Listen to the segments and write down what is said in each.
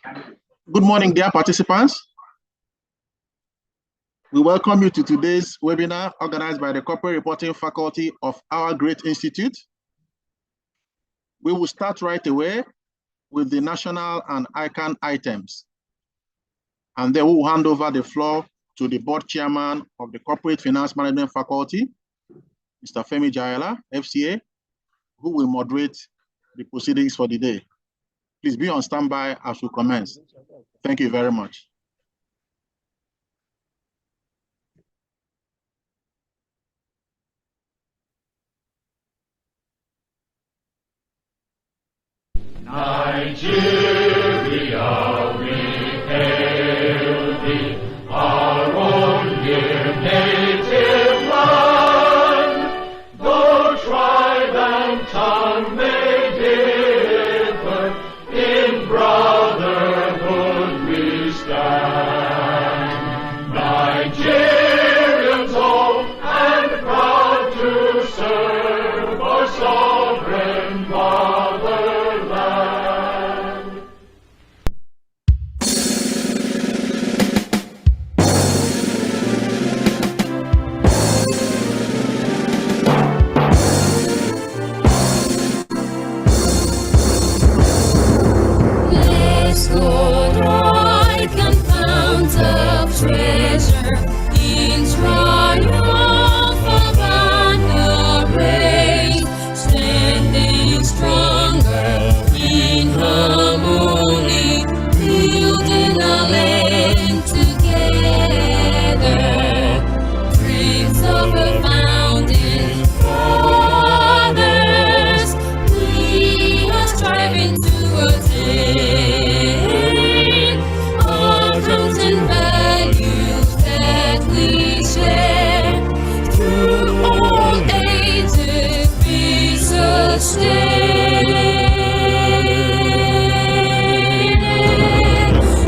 Good morning, dear participants. We welcome you to today's webinar organized by the Corporate Reporting Faculty of our great institute. We will start right away with the national and ICAN items. And then we will hand over the floor to the board chairman of the Corporate Finance Management Faculty, Mr. Femi Jayala, FCA, who will moderate the proceedings for the day. Please be on standby as we commence. Thank you very much. Nigeria, we hail thee, our own dear native land. Though tribe and tongue may differ, in brotherhood we stand. Nigerians old and proud to serve our sovereign fatherland. Let's go, like and fount of treasure in triumph of an array, standing stronger in harmony, building a land together. Dreams of a founding fathers, we are striving to attain our dreams and values that we share. Through all ages be sustained.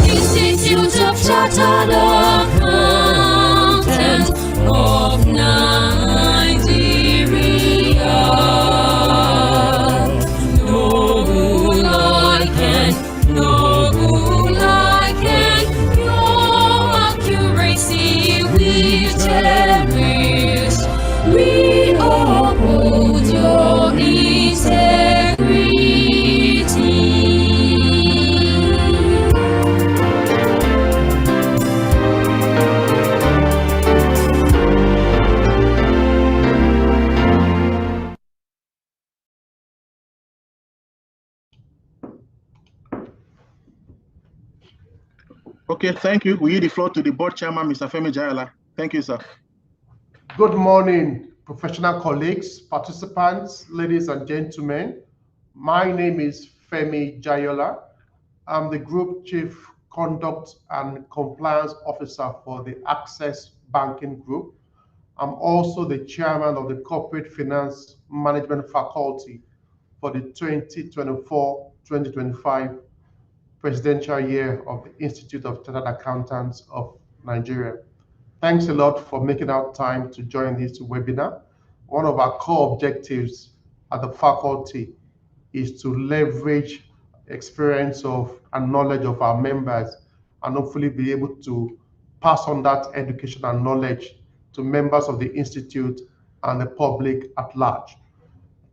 Institute of Chartered Accountants of Nigeria. Noble ICAN, your accuracy we cherish. We uphold your integrity. Okay, thank you. We yield the floor to the board chairman, Mr. Femi Jayala. Thank you, sir. Good morning, professional colleagues, participants, ladies and gentlemen. My name is Femi Jayola. I'm the Group Chief Conduct and Compliance Officer for the Access Banking Group. I'm also the Chairman of the Corporate Finance Management Faculty for the 2024-2025 presidential year of the Institute of Chartered Accountants of Nigeria. Thanks a lot for making out time to join this webinar. One of our core objectives at the faculty is to leverage experience of and knowledge of our members and hopefully be able to pass on that education and knowledge to members of the Institute and the public at large.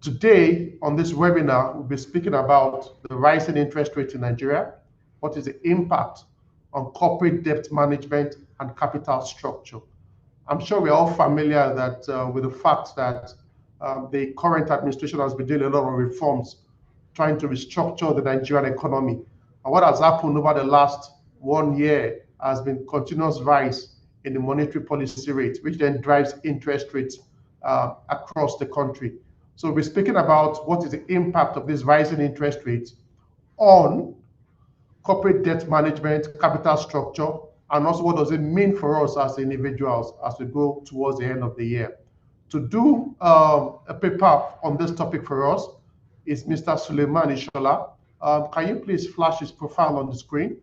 Today, on this webinar, we'll be speaking about the rising interest rate in Nigeria, what is the impact on corporate debt management and capital structure. I'm sure we're all familiar that with the fact that the current administration has been doing a lot of reforms, trying to restructure the Nigerian economy. And what has happened over the last 1 year has been continuous rise in the monetary policy rate, which then drives interest rates across the country. So we're speaking about what is the impact of this rising interest rates on corporate debt management, capital structure, and also what does it mean for us as individuals as we go towards the end of the year. To do a paper on this topic for us is Mr. Suleiman Ishola. Can you please flash his profile on the screen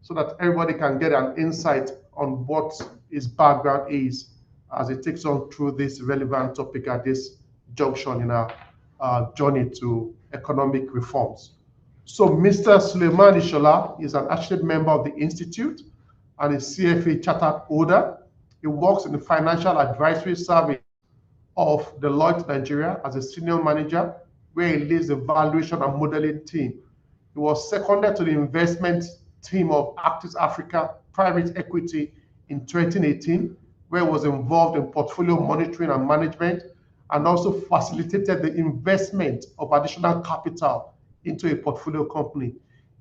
so that everybody can get an insight on what his background is as he takes on through this relevant topic at this junction in our journey to economic reforms. So Mr. Suleiman Ishola is an associate member of the Institute and a CFA chartered holder. He works in the financial advisory service of Deloitte Nigeria as a senior manager, where he leads the valuation and modeling team. He was seconded to the investment team of Actis Africa Private Equity in 2018, where he was involved in portfolio monitoring and management, and also facilitated the investment of additional capital into a portfolio company.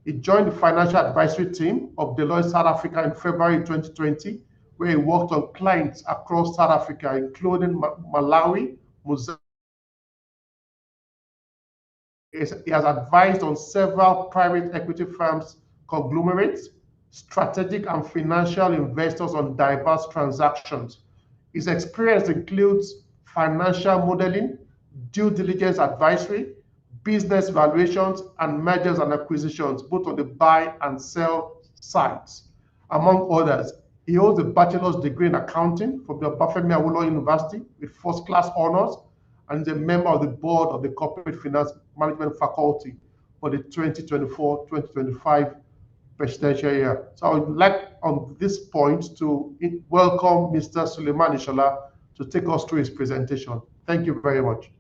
He joined the financial advisory team of Deloitte South Africa in February 2020, where he worked on clients across South Africa, including Malawi, Mozambique. He has advised on several private equity firms, conglomerates, strategic and financial investors on diverse transactions. His experience includes financial modeling, due diligence advisory, business valuations, and mergers and acquisitions, both on the buy and sell sides. Among others, he holds a bachelor's degree in accounting from the Obafemi Awolowo University with first-class honors, and is a member of the board of the Corporate Finance Management Faculty for the 2024-2025 presidential year. So I would like on this point to welcome Mr. Suleiman Ishola to take us through his presentation. Thank you very much.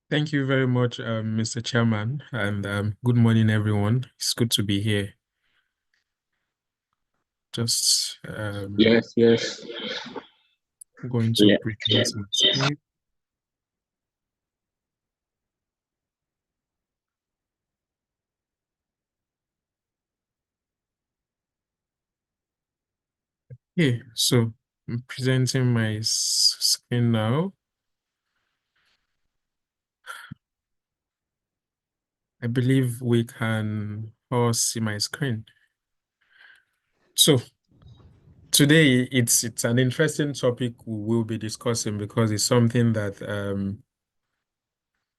Thank you very much, Mr. Chairman, and good morning, everyone. It's good to be here. Just Yes. going to present my screen. Okay, so I'm presenting my screen now. I believe we can all see my screen. So today it's an interesting topic we will be discussing because it's something that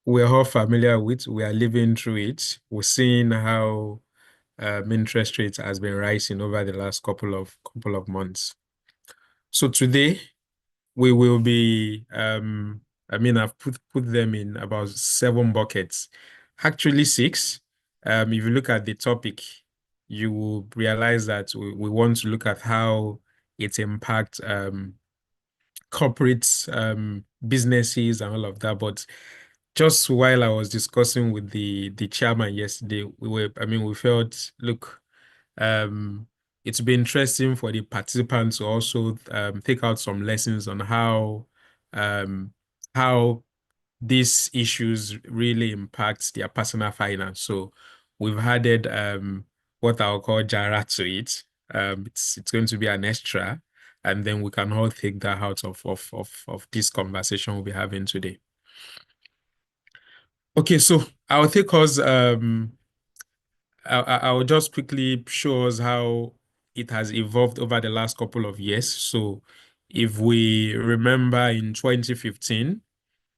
we're all familiar with. We are living through it. We're seeing how interest rates has been rising over the last couple of months. So today we will be I've put them in about 7 buckets, actually 6. If you look at the topic, you will realize that we want to look at how it impacts corporates, businesses and all of that. But just while I was discussing with the chairman yesterday, we felt, look, it'd be interesting for the participants to also take out some lessons on how these issues really impact their personal finance. So we've added what I'll call Jara to it. It's going to be an extra, and then we can all take that out of this conversation we'll be having today. Okay, so I'll take us I'll just quickly show us how it has evolved over the last couple of years. So if we remember in 2015,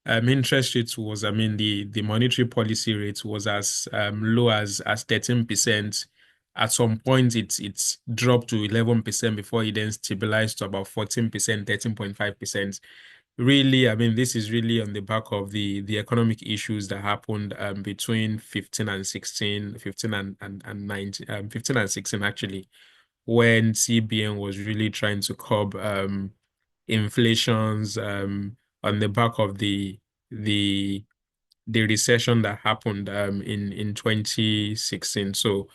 interest rates was, the monetary policy rate was as low as 13%. At some point, it's dropped to 11% before it then stabilized to about 14%, 13.5%. Really, this is really on the back of the economic issues that happened between 15 and 16, 15 and 19, 15 and 16 actually, when CBN was really trying to curb inflations on the back of the recession that happened in 2016. So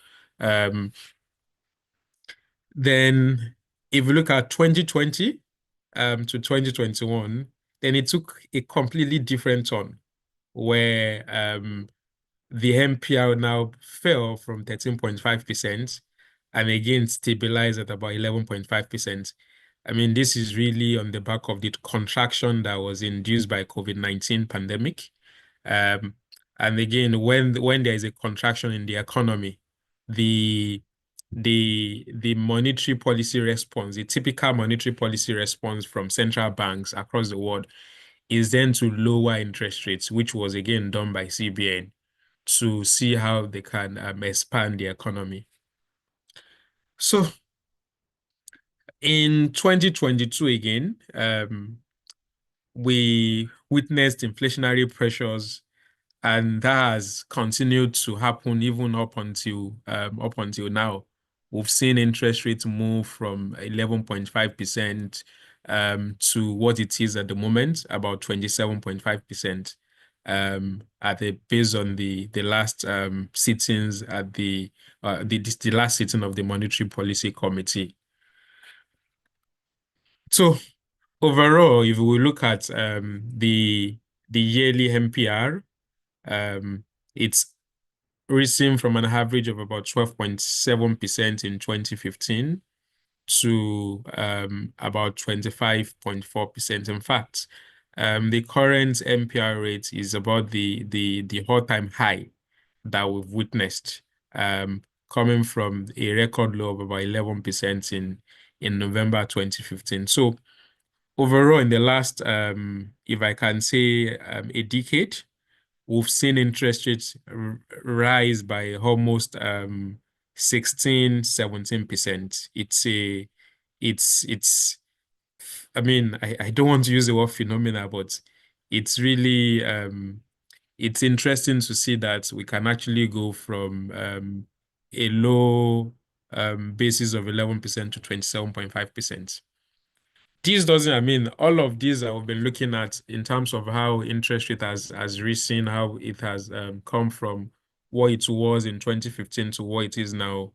then if you look at 2020 to 2021, then it took a completely different turn where the MPR now fell from 13.5% and again stabilized at about 11.5%. This is really on the back of the contraction that was induced by COVID-19 pandemic. And again, when there is a contraction in the economy, the monetary policy response, the typical monetary policy response from central banks across the world is then to lower interest rates, which was again done by CBN to see how they can expand the economy. So in 2022 again, we witnessed inflationary pressures, and that has continued to happen even up until now. We've seen interest rates move from 11.5% to what it is at the moment, about 27.5%, based on the last sittings at the last sitting of the Monetary Policy Committee. So overall, if we look at the yearly MPR, it's risen from an average of about 12.7% in 2015 to about 25.4%. In fact, the current MPR rate is about the all-time high that we've witnessed, coming from a record low of about 11% in November 2015. So overall, in the last, if I can say, a decade, we've seen interest rates rise by almost 16, 17%. It's I mean, I don't want to use the word phenomena, but it's really it's interesting to see that we can actually go from a low basis of 11% to 27.5%. This doesn't, I mean, all of these that we've been looking at in terms of how interest rate has risen, how it has come from what it was in 2015 to what it is now.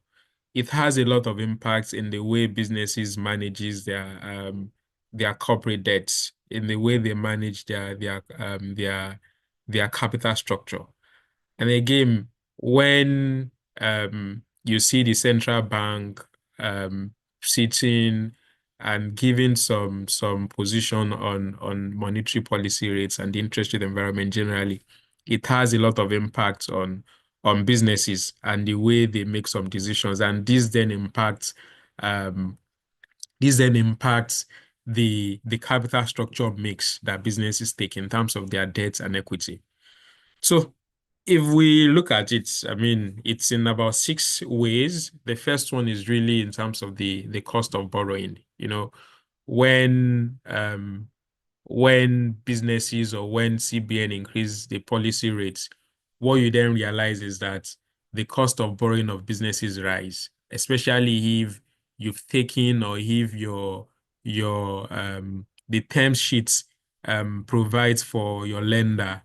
It has a lot of impacts in the way businesses manages their corporate debts, in the way they manage their capital structure. And again, when you see the central bank sitting and giving some position on monetary policy rates and the interest rate environment generally, it has a lot of impact on businesses and the way they make some decisions. And this then impacts the capital structure mix that businesses take in terms of their debt and equity. So if we look at it, I mean, it's in about 6 ways. The first one is really in terms of the cost of borrowing. You know, when businesses or when CBN increase the policy rates, what you then realize is that the cost of borrowing of businesses rise, especially if you've taken or if your the term sheets provides for your lender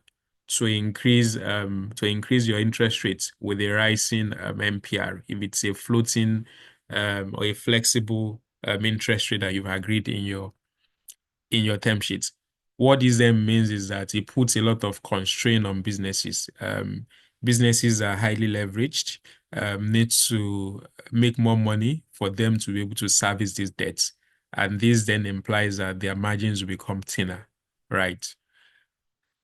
to increase your interest rates with a rising MPR, if it's a floating or a flexible interest rate that you've agreed in your term sheets. What this then means is that it puts a lot of constraint on businesses. Businesses are highly leveraged, need to make more money for them to be able to service these debts. And this then implies that their margins will become thinner, right?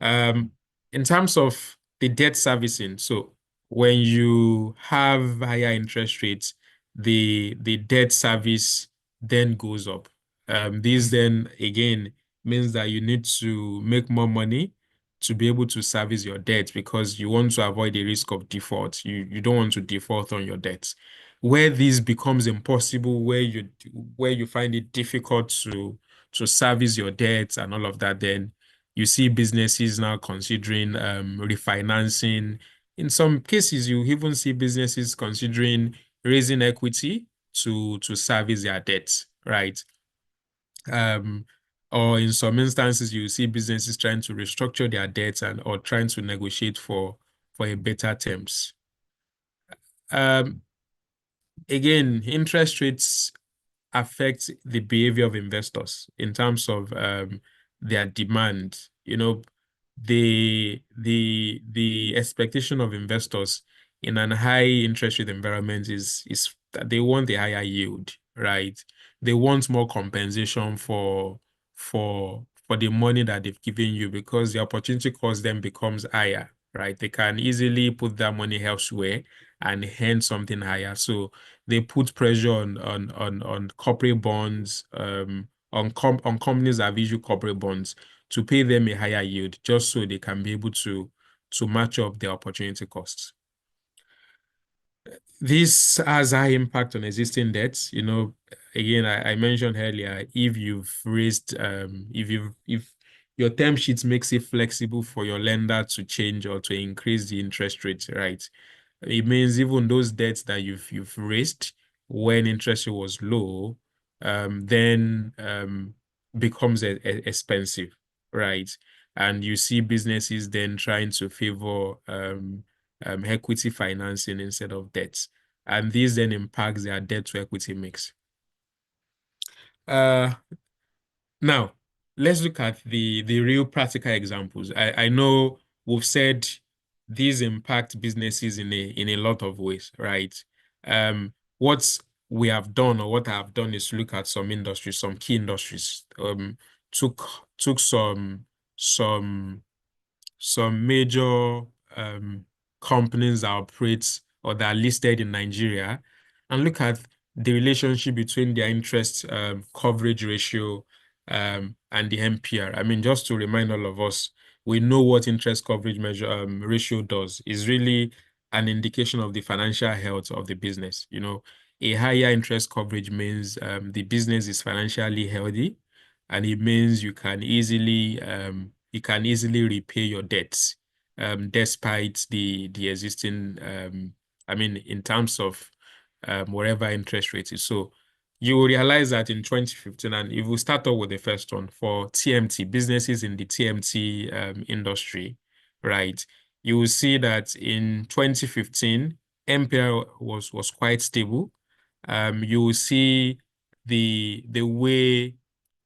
In terms of the debt servicing, so when you have higher interest rates, the debt service then goes up. This then again means that you need to make more money to be able to service your debt because you want to avoid the risk of default. You don't want to default on your debts. Where this becomes impossible, where you find it difficult to service your debts and all of that, then you see businesses now considering refinancing. In some cases, you even see businesses considering raising equity to service their debts, right? Or in some instances, you see businesses trying to restructure their debts or trying to negotiate for a better terms. Again, interest rates affect the behavior of investors in terms of their demand. You know, the expectation of investors in an high interest rate environment is that they want a higher yield, right? They want more compensation for the money that they've given you because the opportunity cost then becomes higher, right? They can easily put that money elsewhere and earn something higher. So they put pressure on corporate bonds, on companies that have issued corporate bonds to pay them a higher yield just so they can be able to match up their opportunity costs. This has high impact on existing debts. You know, again, I mentioned earlier, if you've raised, if your term sheet makes it flexible for your lender to change or to increase the interest rate, right? It means even those debts that you've raised when interest rate was low, then becomes expensive, right? And you see businesses then trying to favor equity financing instead of debt. And this then impacts their debt to equity mix. Now, let's look at the real practical examples. I know we've said these impact businesses in a lot of ways, right? What we have done or what I have done is to look at some industries, some key industries. Took some major companies that operate or that are listed in Nigeria and look at the relationship between their interest coverage ratio and the MPR. I mean, just to remind all of us, we know what interest coverage measure ratio does. Is really an indication of the financial health of the business. You know, a higher interest coverage means the business is financially healthy, and it means you can easily repay your debts despite the existing I mean in terms of whatever interest rate is. So you will realize that in 2015, and if we start off with the first one for TMT, businesses in the TMT industry, right? You will see that in 2015, MPR was quite stable. You will see the way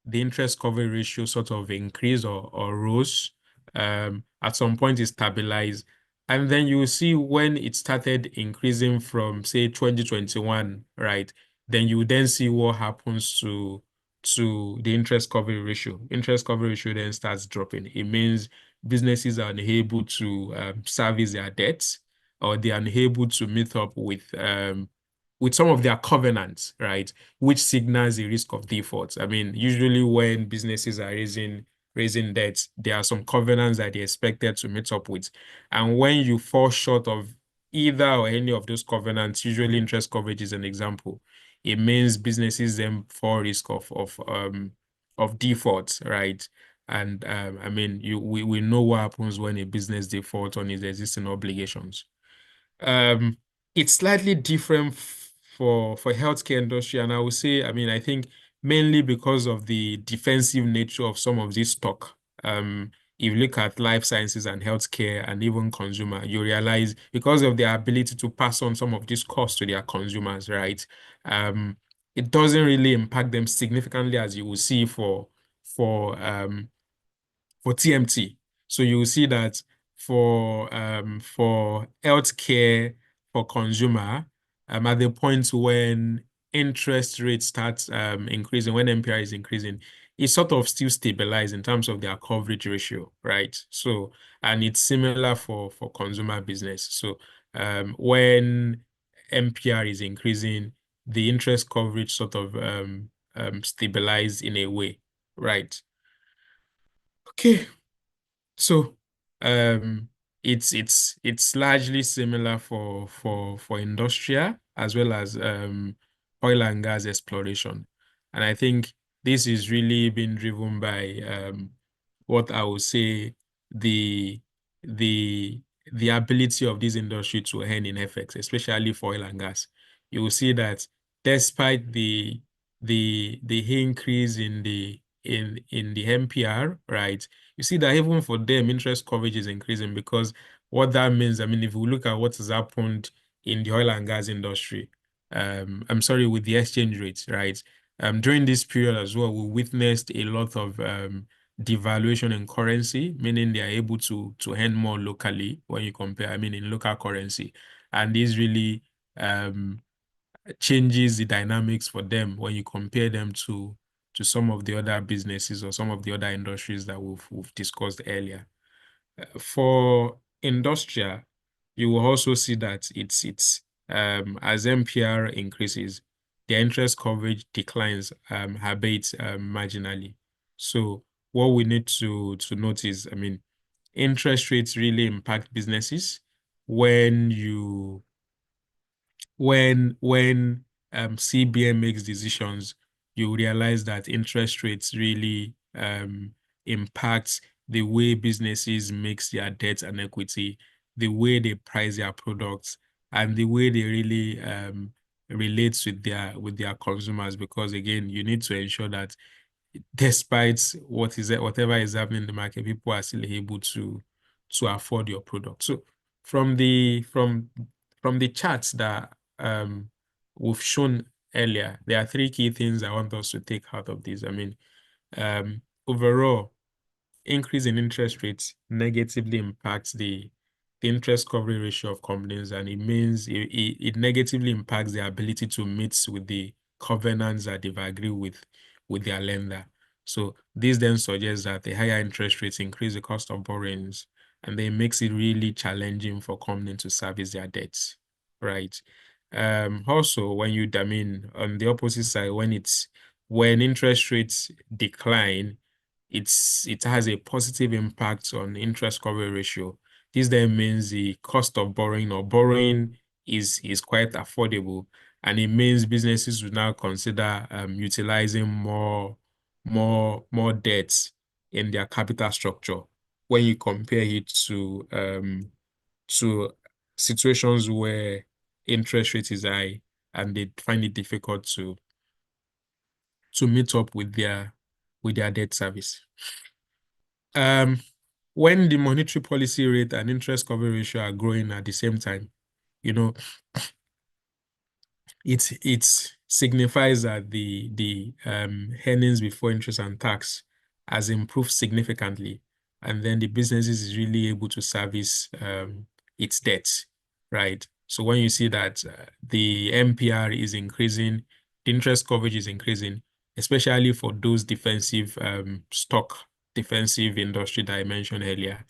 the interest coverage ratio sort of increased or rose. At some point it stabilized. And then you will see when it started increasing from, say, 2021, right? Then you then see what happens to the interest coverage ratio. Interest coverage ratio then starts dropping. It means businesses are unable to service their debts, or they are unable to meet up with some of their covenants, right? Which signals a risk of default. I mean, usually when businesses are raising debts, there are some covenants that they're expected to meet up with. And when you fall short of either or any of those covenants, usually interest coverage is an example, it means businesses then fall risk of default, right? And I mean, we know what happens when a business defaults on its existing obligations. It's slightly different for healthcare industry, and I would say, I mean, I think mainly because of the defensive nature of some of this stock. If you look at life sciences and healthcare and even consumer, you realize because of their ability to pass on some of these costs to their consumers, right? It doesn't really impact them significantly as you will see for TMT. So you will see that for healthcare, for consumer, at the point when interest rates start increasing, when MPR is increasing, it sort of still stabilizes in terms of their coverage ratio, right? So, and it's similar for consumer business. So when MPR is increasing, the interest coverage sort of stabilize in a way, right? Okay. So, it's largely similar for industrial as well as oil and gas exploration, and I think this is really been driven by what I would say the the the ability of this industry to earn in FX, especially for oil and gas. You will see that despite the increase in the MPR, right? You see that even for them, interest coverage is increasing because what that means, I mean, if we look at what has happened in the oil and gas industry, I'm sorry, with the exchange rates, right? During this period as well, we witnessed a lot of devaluation in currency, meaning they are able to earn more locally when you compare, I mean, in local currency. And this really changes the dynamics for them when you compare them to some of the other businesses or some of the other industries that we've discussed earlier. For industrial, you will also see that it's as MPR increases, the interest coverage declines habate marginally. So what we need to notice, I mean, interest rates really impact businesses when CBN makes decisions, you realize that interest rates really impacts the way businesses mix their debt and equity, the way they price their products, and the way they really relate with their consumers. Because again, you need to ensure that despite whatever is happening in the market, people are still able to afford your product. So from the charts that we've shown earlier, there are three key things I want us to take out of this. I mean, overall, increase in interest rates negatively impacts the interest coverage ratio of companies, and it means it negatively impacts their ability to meet with the covenants that they've agreed with their lender. So this then suggests that the higher interest rates increase the cost of borrowings, and then makes it really challenging for companies to service their debts, right? Also, I mean, on the opposite side, when interest rates decline, it has a positive impact on interest coverage ratio. This then means the cost of borrowing is quite affordable, and it means businesses will now consider utilizing more debts in their capital structure when you compare it to situations where interest rate is high and they find it difficult to meet up with their debt service. When the monetary policy rate and interest coverage ratio are growing at the same time, you know, it signifies that the earnings before interest and tax has improved significantly, and then the businesses is really able to service its debts, right? So when you see that the MPR is increasing, the interest coverage is increasing, especially for those defensive industry that I mentioned earlier,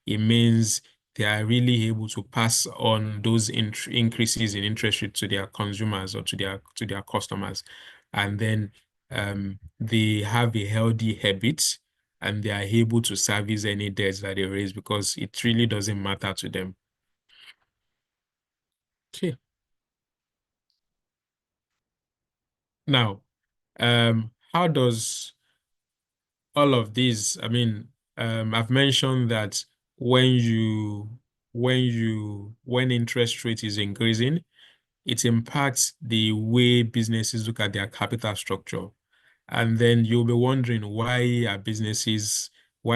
it means they are really able to pass on those increases in interest rate to their consumers or to their customers, and then they have a healthy habit, and they are able to service any debts that they raise because it really doesn't matter to them. Okay. Now, how does all of these, I mean, I've mentioned that when interest rate is increasing, it impacts the way businesses look at their capital structure. And then you'll be wondering, why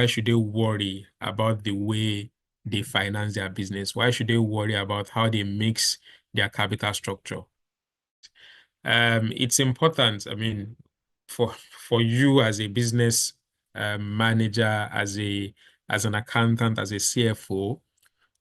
should they worry about the way they finance their business? Why should they worry about how they mix their capital structure? It's important, I mean, for you as a business manager, as an accountant, as a CFO,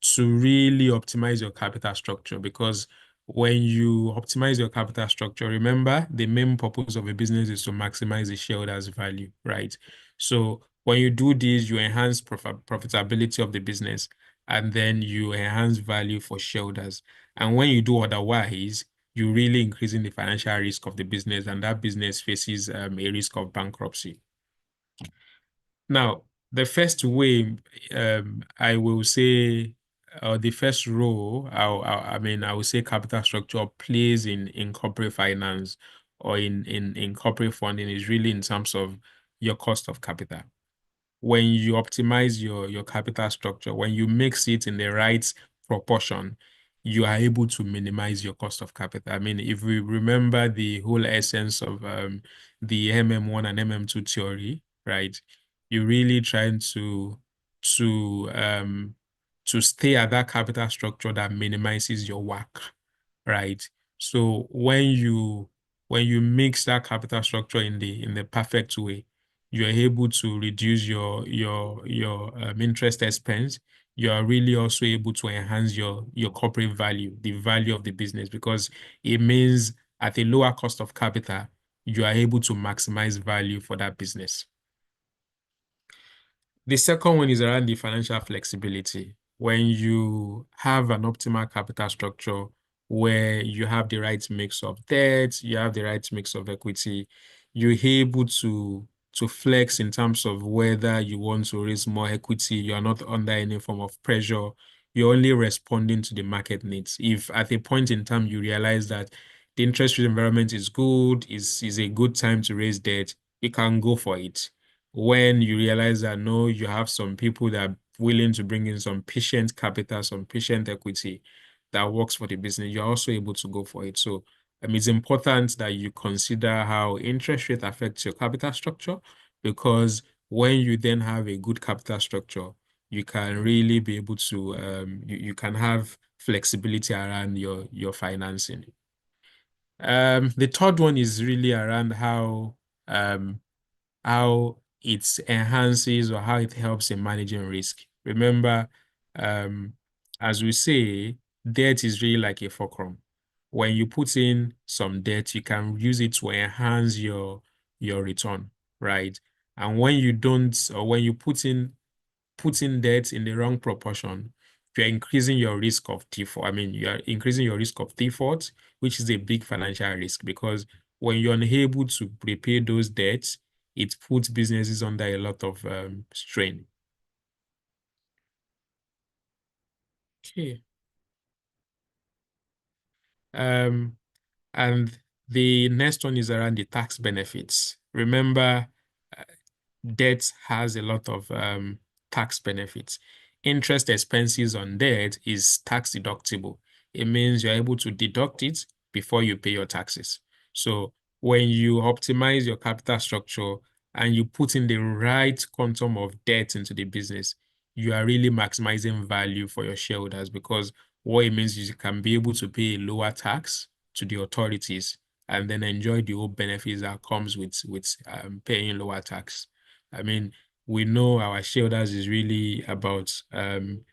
to really optimize your capital structure, because when you optimize your capital structure, remember, the main purpose of a business is to maximize the shareholders' value, right? So when you do this, you enhance profitability of the business, and then you enhance value for shareholders. And when you do otherwise, you're really increasing the financial risk of the business, and that business faces a risk of bankruptcy. Now, the first way I will say, the first role, I will say capital structure plays in corporate finance or in corporate funding is really in terms of your cost of capital. When you optimize your capital structure, when you mix it in the right proportion, you are able to minimize your cost of capital. I mean, if we remember the whole essence of the MM1 and MM2 theory, right? You're really trying to stay at that capital structure that minimizes your WACC, right? So when you mix that capital structure in the perfect way, you're able to reduce your interest expense. You are really also able to enhance your corporate value, the value of the business, because it means at a lower cost of capital, you are able to maximize value for that business. The second one is around the financial flexibility. When you have an optimal capital structure where you have the right mix of debt, you have the right mix of equity, you're able to flex in terms of whether you want to raise more equity. You're not under any form of pressure. You're only responding to the market needs. If at a point in time you realize that the interest rate environment is good, is a good time to raise debt, you can go for it. when you realize that no, you have some people that are willing to bring in some patient capital, some patient equity that works for the business, you're also able to go for it. So it's important that you consider how interest rate affects your capital structure, because when you then have a good capital structure, you can really be able to you can have flexibility around your financing. The third one is really around um, how it enhances or how it helps in managing risk. Remember, um, as we say, debt is really like a fulcrum. When you put in some debt, you can use it to enhance your return, right? And when you don't, or when you put in debt in the wrong proportion, you're increasing your risk of default. You are increasing your risk of default, which is a big financial risk, because when you're unable to repay those debts, it puts businesses under a lot of strain. Okay. Um, and the next one is around the tax benefits. Remember, uh, debt has a lot of tax benefits. Interest expenses on debt is tax deductible. It means you're able to deduct it before you pay your taxes. So when you optimize your capital structure and you put in the right quantum of debt into the business, you are really maximizing value for your shareholders, because what it means is you can be able to pay a lower tax to the authorities and then enjoy the whole benefits that comes with paying lower tax. We know our shareholders is really about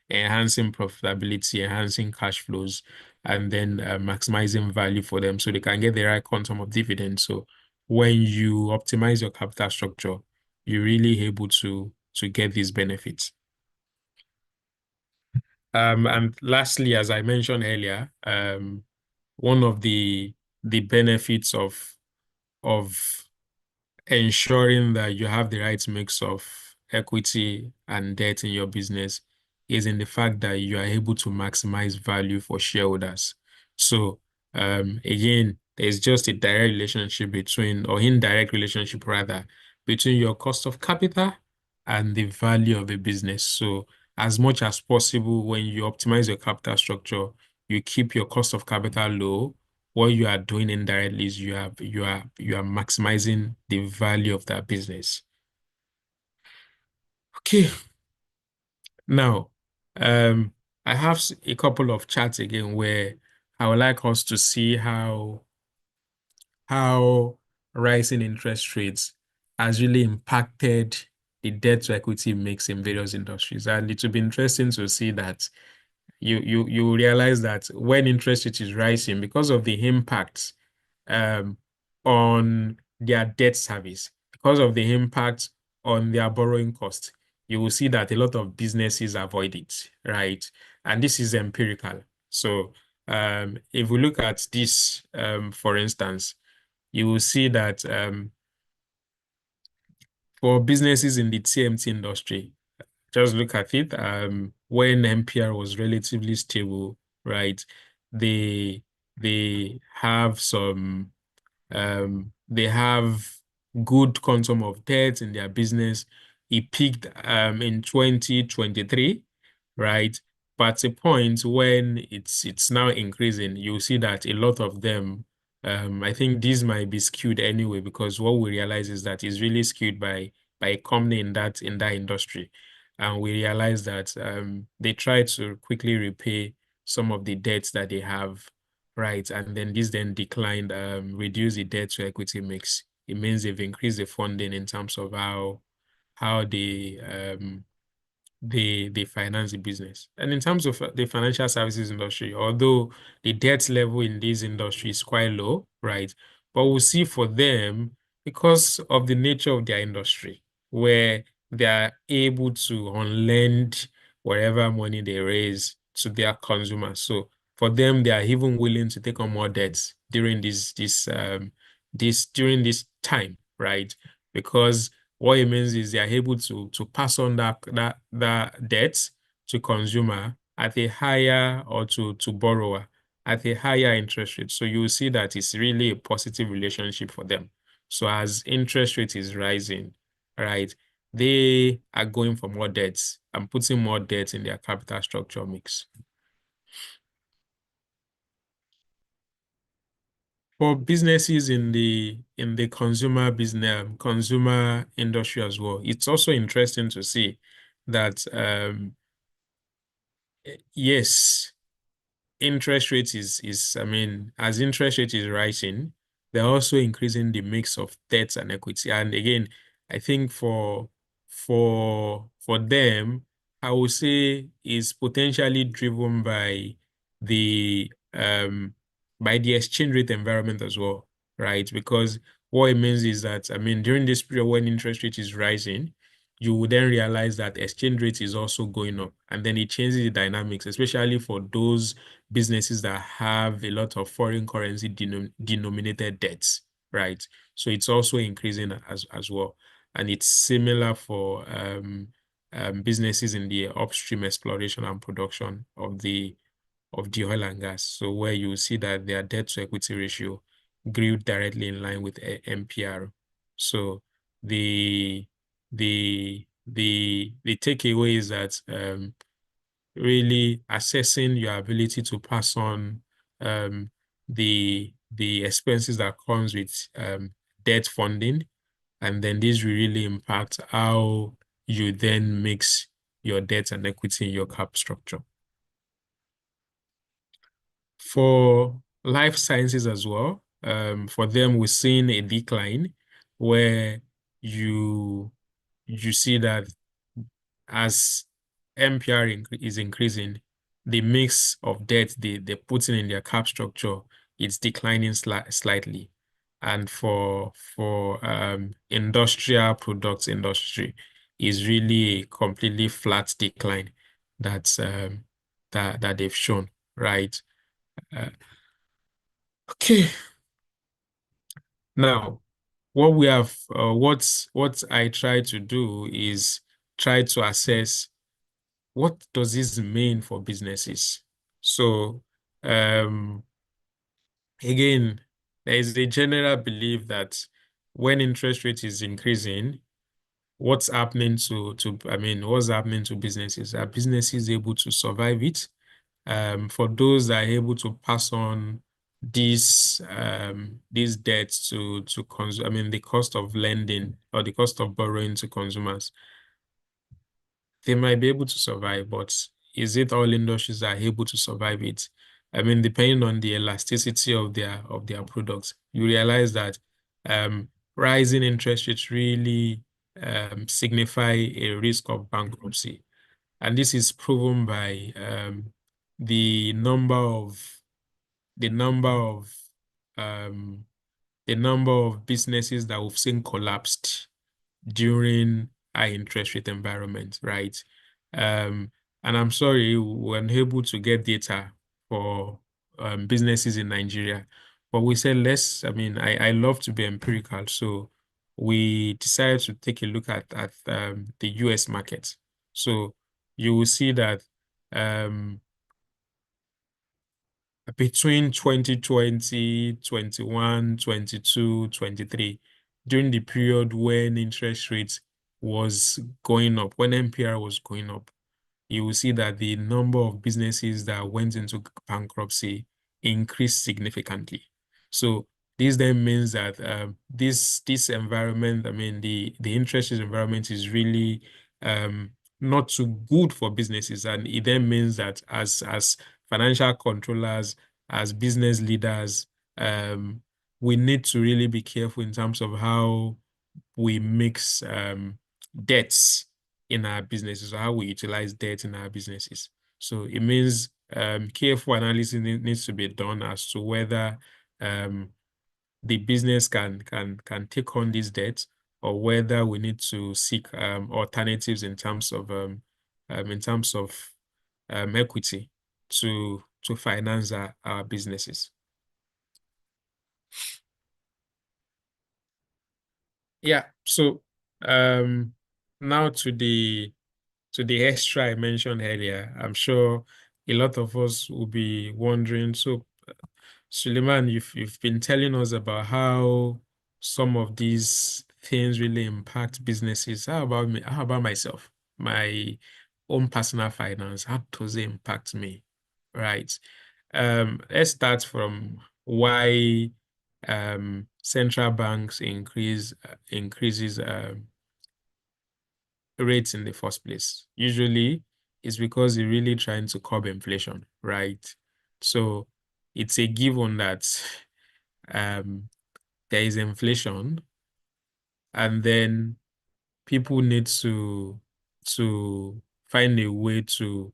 enhancing profitability, enhancing cash flows, and then maximizing value for them so they can get the right quantum of dividends. So when you optimize your capital structure, you're really able to get these benefits. And lastly, as I mentioned earlier, one of the benefits of ensuring that you have the right mix of equity and debt in your business is in the fact that you are able to maximize value for shareholders. So again, there's just a direct relationship between, or indirect relationship rather, between your cost of capital and the value of the business. So as much as possible, when you optimize your capital structure, you keep your cost of capital low. What you are doing indirectly is you are maximizing the value of that business. Okay. Now, I have a couple of charts again where I would like us to see how rising interest rates has really impacted the debt to equity mix in various industries. And it will be interesting to see that you realize that when interest rate is rising, because of the impact um, on their debt service, because of the impact on their borrowing cost, you will see that a lot of businesses avoid it, right? And this is empirical. So if we look at this, for instance, you will see that for businesses in the TMT industry, just look at it. When MPR was relatively stable, right? They they have some they have good quantum of debt in their business. It peaked in 2023, right? But at a point when it's now increasing, you'll see that a lot of them, I think these might be skewed anyway, because what we realize is that it's really skewed by a company in that industry. And we realize that they try to quickly repay some of the debts that they have, right? And then this then declined, reduce the debt to equity mix. It means they've increased the funding in terms of how they finance the business. And in terms of the financial services industry, although the debt level in this industry is quite low, right? But we'll see for them, because of the nature of their industry, where they are able to lend whatever money they raise to their consumers. So for them, they are even willing to take on more debts during during this time, right? Because what it means is they are able to pass on that debt to consumer at a higher, or to borrower at a higher interest rate. So you will see that it's really a positive relationship for them. So as interest rate is rising, right, they are going for more debts and putting more debt in their capital structure mix. For businesses in the consumer industry as well, it's also interesting to see that yes, interest rate is I mean, as interest rate is rising, they're also increasing the mix of debt and equity. And again, I think for them, I would say is potentially driven by the exchange rate environment as well, right? Because what it means is that, I mean, during this period when interest rate is rising, you will then realize that exchange rate is also going up, and then it changes the dynamics, especially for those businesses that have a lot of foreign currency denominated debts, right? So it's also increasing as well. And it's similar for businesses in the upstream exploration and production of the oil and gas. So where you see that their debt to equity ratio grew directly in line with MPR. So the the takeaway is that really assessing your ability to pass on the expenses that comes with debt funding, and then this will really impact how you then mix your debt and equity in your cap structure. For life sciences as well, for them, we're seeing a decline where you see that as MPR is increasing, the mix of debt they're putting in their cap structure is declining slightly. And for industrial products industry is really a completely flat decline that's that they've shown, right? Okay. Now, what I try to do is try to assess what does this mean for businesses. So, again, there is a general belief that when interest rate is increasing, what's happening what's happening to businesses? Are businesses able to survive it? For those that are able to pass on these debts to the cost of lending or the cost of borrowing to consumers, they might be able to survive, but is it all industries that are able to survive it? I mean, depending on the elasticity of their products, you realize that rising interest rates really signify a risk of bankruptcy. And this is proven by the number of the number of um, the number of businesses that we've seen collapsed during high interest rate environment, right? Um, and I'm sorry, we weren't able to get data for businesses in Nigeria, but we said I love to be empirical, so we decided to take a look at the US market. So you will see that um, between 2020, 21, 22, 23, during the period when interest rates was going up, when MPR was going up, you will see that the number of businesses that went into bankruptcy increased significantly. So this then means that this environment, the interest rate environment is really not too good for businesses, and it then means that as financial controllers, as business leaders, we need to really be careful in terms of how we mix debts in our businesses, or how we utilize debt in our businesses. So it means careful analysis needs to be done as to whether the business can take on this debt, or whether we need to seek alternatives in terms of equity to finance our businesses. Yeah. So now to the extra I mentioned earlier. I'm sure a lot of us will be wondering. So, Suleiman, you've been telling us about how some of these things really impact businesses, how about me? How about myself? My own personal finance, how does it impact me? Right. Let's start from why central banks increases rates in the first place. Usually it's because they're really trying to curb inflation, right? So it's a given that there is inflation, and then people need to find a way to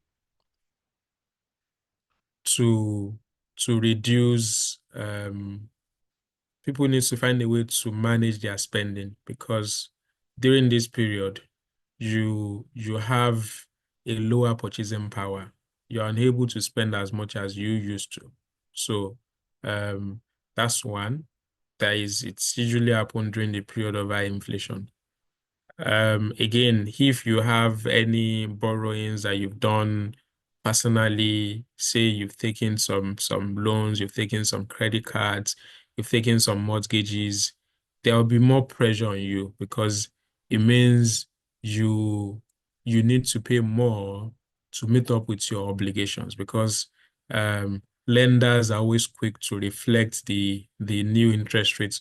reduce people need to find a way to manage their spending, because during this period you have a lower purchasing power. You're unable to spend as much as you used to. So that's one. It's usually happened during the period of high inflation. Again, if you have any borrowings that you've done personally, say you've taken some loans, you've taken some credit cards, you've taken some mortgages, there will be more pressure on you, because it means you need to pay more to meet up with your obligations, because lenders are always quick to reflect the new interest rates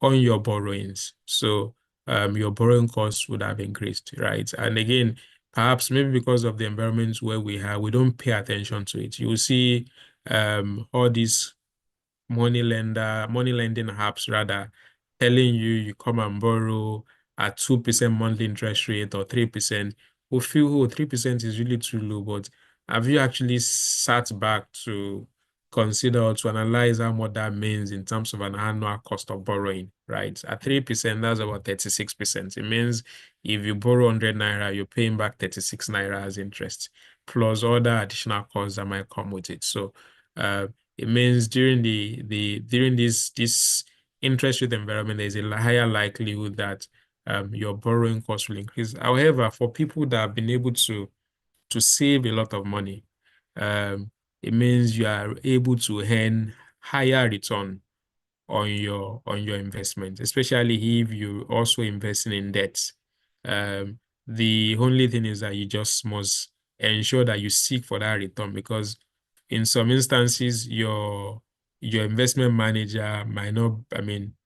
on your borrowings. So your borrowing costs would have increased, right? And again, perhaps maybe because of the environment where we don't pay attention to it. You will see all these money lending apps rather, telling you come and borrow at 2% monthly interest rate or 3%. We feel, oh, 3% is really too low, but have you actually sat back to consider or to analyze how much that means in terms of an annual cost of borrowing, right? At 3%, that's about 36%. It means if you borrow 100 naira, you're paying back 36 naira as interest, plus other additional costs that might come with it. So it means during during this interest rate environment, there's a higher likelihood that your borrowing costs will increase. However, for people that have been able to save a lot of money, it means you are able to earn higher return on your investment, especially if you also investing in debt. The only thing is that you just must ensure that you seek for that return, because in some instances your investment manager might not,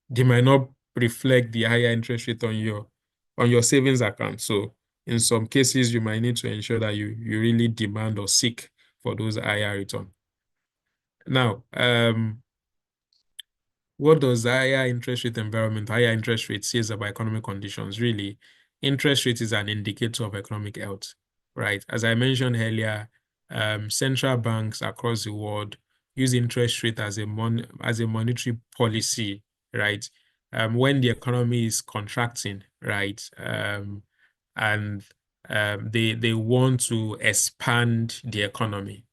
they might not reflect the higher interest rate on your savings account. So in some cases, you might need to ensure that you really demand or seek for those higher return. Now, what does higher interest rate environment, higher interest rate says about economic conditions? Really, interest rate is an indicator of economic health, right? As I mentioned earlier, central banks across the world use interest rate as a monetary policy, right? When the economy is contracting, right? And they want to expand the economy.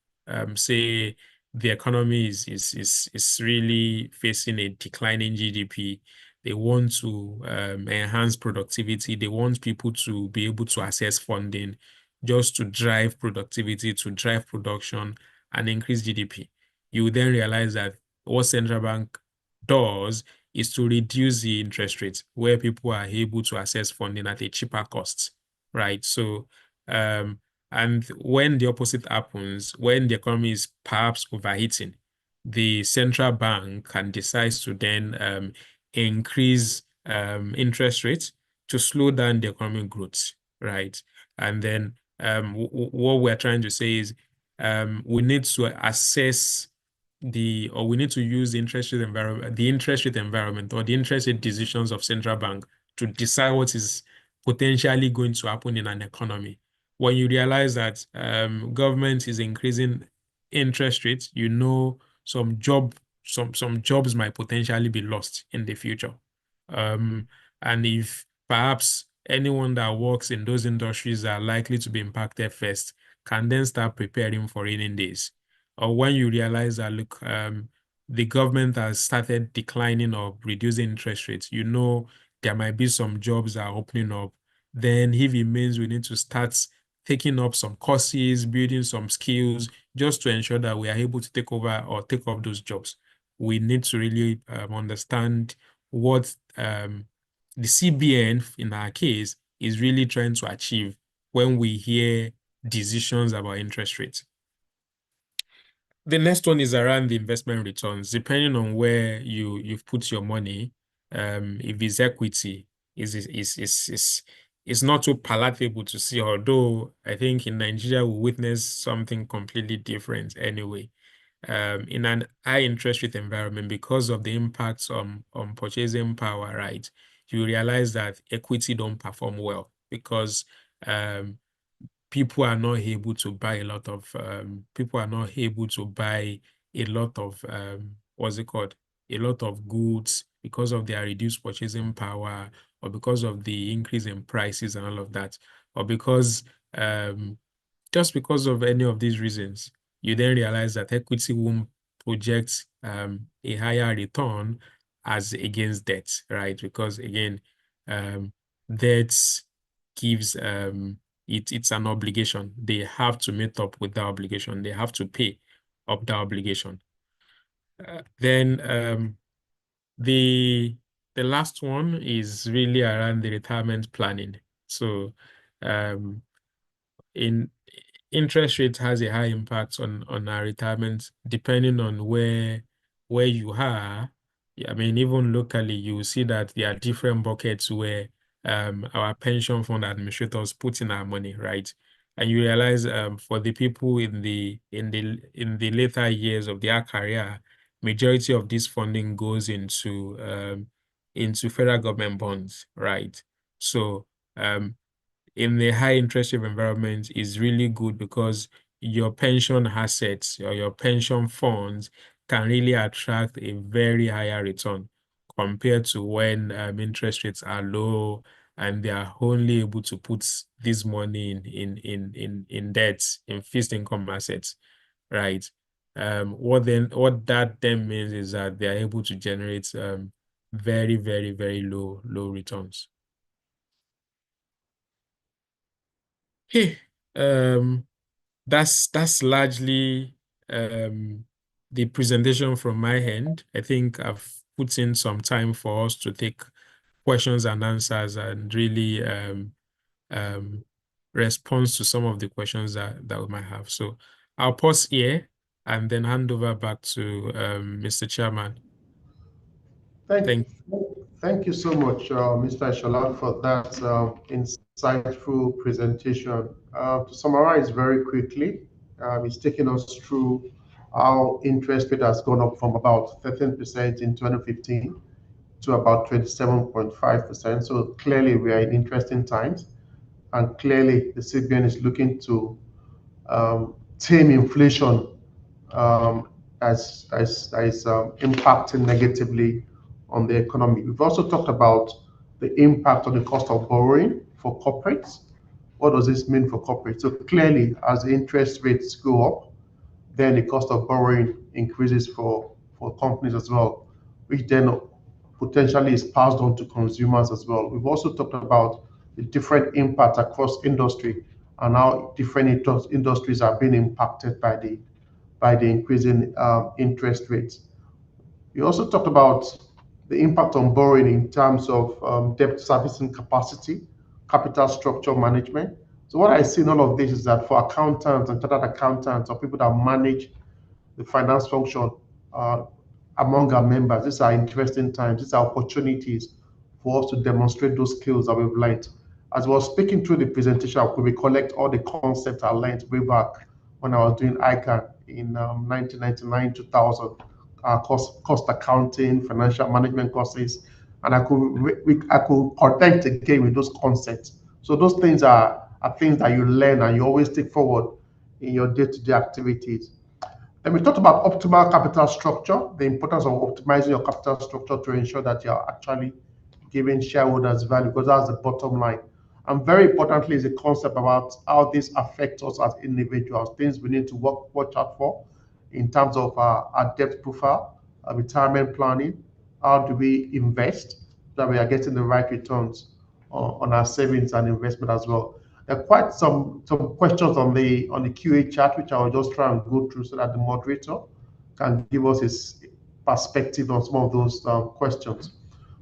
Say the economy is really facing a declining GDP. They want to enhance productivity. They want people to be able to access funding just to drive productivity, to drive production and increase GDP. You then realize that what central bank does is to reduce the interest rates, where people are able to access funding at a cheaper cost, right? So and when the opposite happens, when the economy is perhaps overheating, the central bank can decide to then increase interest rates to slow down the economic growth, right? And then what we're trying to say is we need to assess we need to use the interest rate environment or the interest rate decisions of central bank to decide what is potentially going to happen in an economy. When you realize that government is increasing interest rates, you know some jobs might potentially be lost in the future. And if perhaps anyone that works in those industries are likely to be impacted first, can then start preparing for rainy days. Or when you realize that, look, the government has started declining or reducing interest rates, you know there might be some jobs that are opening up. Then if it means we need to start taking up some courses, building some skills, just to ensure that we are able to take over or take up those jobs, we need to really understand what the CBN, in our case, is really trying to achieve when we hear decisions about interest rates. The next one is around the investment returns. Depending on where you've put your money, if it's equity, is not so palatable to see, although I think in Nigeria we witness something completely different anyway. In an high interest rate environment, because of the impacts on purchasing power, right? You realize that equity don't perform well because people are not able to buy a lot of what's it called? A lot of goods because of their reduced purchasing power, or because of the increase in prices and all of that, or because just because of any of these reasons, you then realize that equity won't project a higher return as against debt, right? Because again, debt gives it's an obligation. They have to meet up with the obligation. They have to pay up the obligation. Then the last one is really around the retirement planning. So in interest rate has a high impact on our retirement, depending on where you are. I mean, even locally, you will see that there are different buckets where our pension fund administrators put in our money, right? And you realize for the people in the later years of their career, majority of this funding goes into federal government bonds, right? So in the high interest rate environment is really good because your pension assets or your pension funds can really attract a very higher return compared to when interest rates are low and they are only able to put this money in debts, in fixed income assets, right? What that then means is that they are able to generate very, very, very low returns. Okay, that's largely the presentation from my end. I think I've put in some time for us to take questions and answers and really respond to some of the questions that we might have. So I'll pause here and then hand over back to Mr. Chairman. Thank you so much, Mr. Shola, for that insightful presentation. To summarize very quickly, it's taking us through how interest rate has gone up from about 13% in 2015 to about 27.5%. So clearly we are in interesting times, and clearly the CBN is looking to tame inflation as impacting negatively on the economy. We've also talked about the impact on the cost of borrowing for corporates. What does this mean for corporates? So clearly, as the interest rates go up, then the cost of borrowing increases for companies as well, which then potentially is passed on to consumers as well. We've also talked about the different impacts across industry and how different industries are being impacted by the increasing interest rates. We also talked about the impact on borrowing in terms of debt servicing capacity, capital structure management. So what I see in all of this is that for accountants and chartered accountants or people that manage the finance function among our members, these are interesting times. These are opportunities for us to demonstrate those skills that we've learned. As we were speaking through the presentation, I could recollect all the concepts I learned way back when I was doing ICAN in 1999, 2000. Cost accounting, financial management courses, and I could connect again with those concepts. So those things are things that you learn and you always take forward in your day-to-day activities. Then we talked about optimal capital structure, the importance of optimizing your capital structure to ensure that you're actually giving shareholders value, because that's the bottom line. And very importantly is the concept about how this affects us as individuals, things we need to watch out for in terms of our debt profile, our retirement planning. How do we invest so that we are getting the right returns on our savings and investment as well? There are quite some questions on the QA chat, which I will just try and go through so that the moderator can give us his perspective on some of those questions.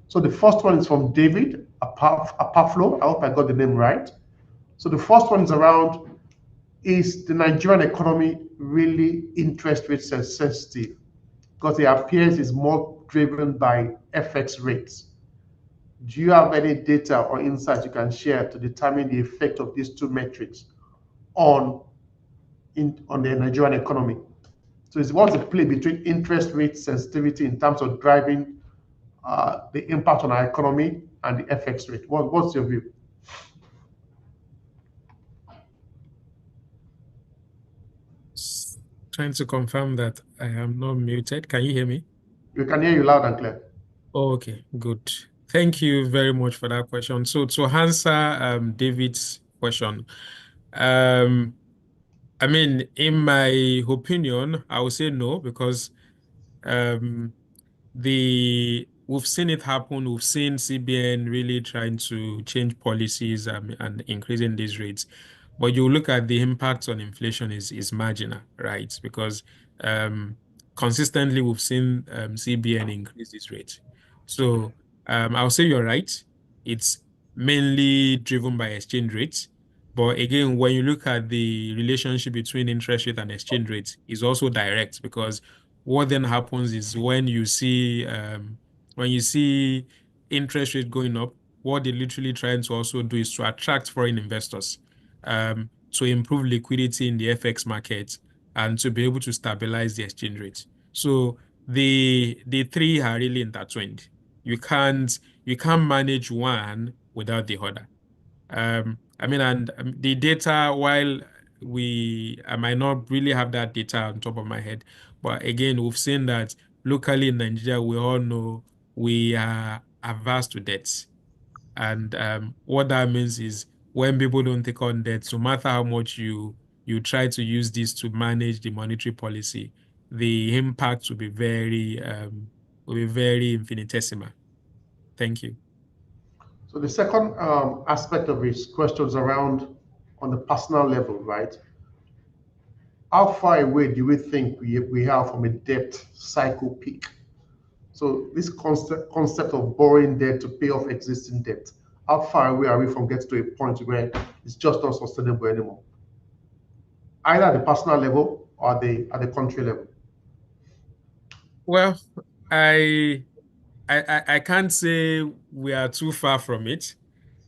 So the first one is from David Apaflo. I hope I got the name right. So the first one is around, is the Nigerian economy really interest rate sensitive? Because it appears it's more driven by FX rates. Do you have any data or insights you can share to determine the effect of these two metrics on the Nigerian economy? So what's the play between interest rate sensitivity in terms of driving the impact on our economy and the FX rate? What's your view? Trying to confirm that I am not muted. Can you hear me? We can hear you loud and clear. Okay, good. Thank you very much for that question. So to answer David's question, I mean, in my opinion, I would say no, because um, we've seen it happen. We've seen CBN really trying to change policies and increasing these rates. But you look at the impact on inflation is marginal, right? Because consistently we've seen CBN increase these rates. So I'll say you're right. It's mainly driven by exchange rates. But again, when you look at the relationship between interest rate and exchange rate, is also direct, because what then happens is when you see interest rate going up, what they're literally trying to also do is to attract foreign investors, to improve liquidity in the FX market and to be able to stabilize the exchange rate. So the three are really intertwined. You can't manage one without the other. I mean, and the data, while I might not really have that data on top of my head, but again, we've seen that locally in Nigeria, we all know we are averse to debts. And what that means is when people don't take on debt, no matter how much you try to use this to manage the monetary policy, the impact will be very infinitesimal. Thank you. So the second aspect of his question is around on the personal level, right? How far away do we think we are from a debt cycle peak? So this concept of borrowing debt to pay off existing debt, how far away are we from getting to a point where it's just not sustainable anymore? Either at the personal level or at the country level. Well, I I can't say we are too far from it,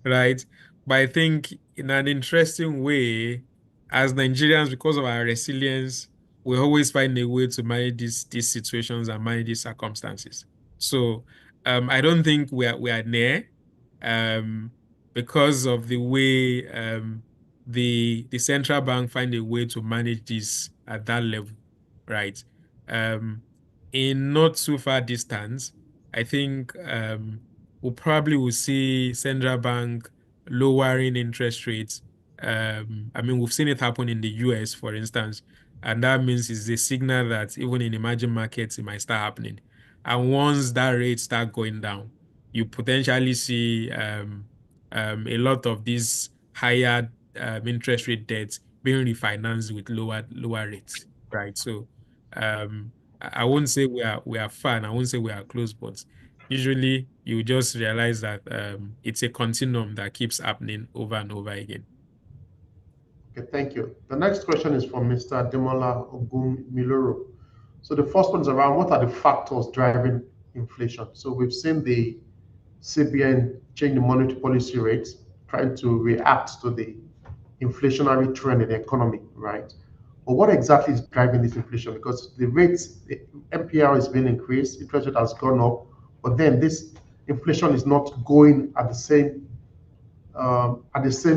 right? But I think in an interesting way, as Nigerians, because of our resilience, we always find a way to manage these situations and manage these circumstances. So I don't think we are near, um, because of the way the central bank find a way to manage this at that level, right? Um, in not too far distance, I think we probably will see central bank lowering interest rates. I mean, we've seen it happen in the US, for instance, and that means it's a signal that even in emerging markets, it might start happening. And once that rate start going down, you potentially see a lot of these higher interest rate debts being refinanced with lower rates, right? So I won't say we are far, and I won't say we are close, but usually you just realize that it's a continuum that keeps happening over and over again. Okay, thank you. The next question is from Mr. Demola Ogumiloro. So the first one is around what are the factors driving inflation? So we've seen the CBN change the monetary policy rates, trying to react to the inflationary trend in the economy, right? But what exactly is driving this inflation? Because the rates, the MPR is being increased, interest rate has gone up, but then this inflation is not going at the same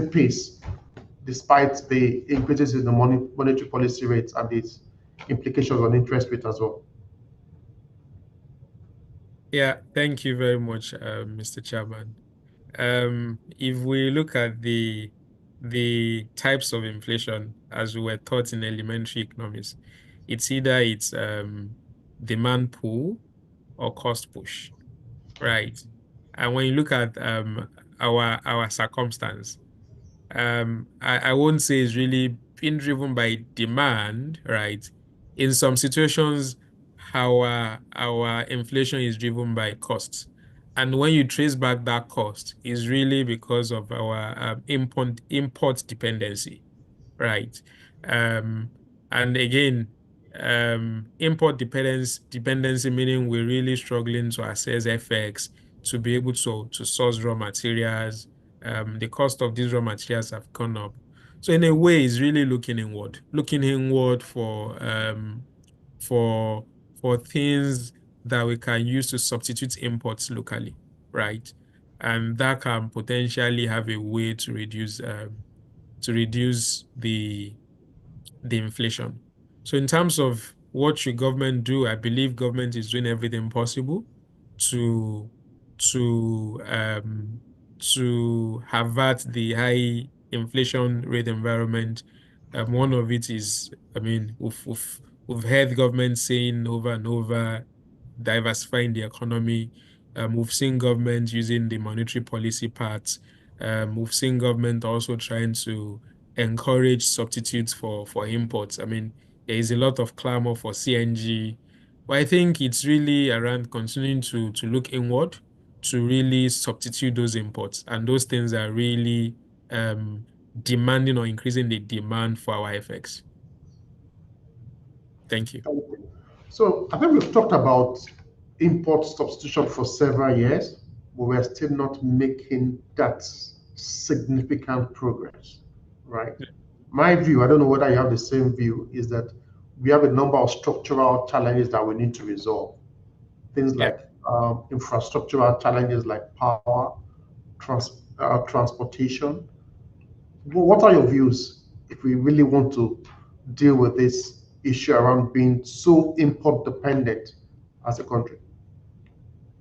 pace, despite the increases in the monetary policy rates and its implications on interest rate as well. Yeah, thank you very much, Mr. Chairman. If we look at the types of inflation as we were taught in elementary economics, it's demand pull or cost push, right? And when you look at our circumstance, I won't say it's really been driven by demand, right? In some situations, our inflation is driven by costs. And when you trace back that cost, is really because of our import dependency, right? Um, and again, import dependency meaning we're really struggling to access FX to be able to source raw materials. The cost of these raw materials have gone up. So in a way, it's really looking inward for for things that we can use to substitute imports locally, right? And that can potentially have a way to reduce the inflation. So in terms of what should government do, I believe government is doing everything possible to to um to avert the high inflation rate environment. One of it is, I mean, we've heard government saying over and over, diversifying the economy. We've seen government using the monetary policy part. We've seen government also trying to encourage substitutes for imports. I mean, there is a lot of clamor for CNG, but I think it's really around continuing to look inward to really substitute those imports. And those things are really demanding or increasing the demand for our FX. Thank you. So I think we've talked about import substitution for several years, but we're still not making that significant progress, right? My view, I don't know whether you have the same view, is that we have a number of structural challenges that we need to resolve. Things Yeah. like infrastructural challenges like power, transportation. What are your views if we really want to deal with this issue around being so import dependent as a country?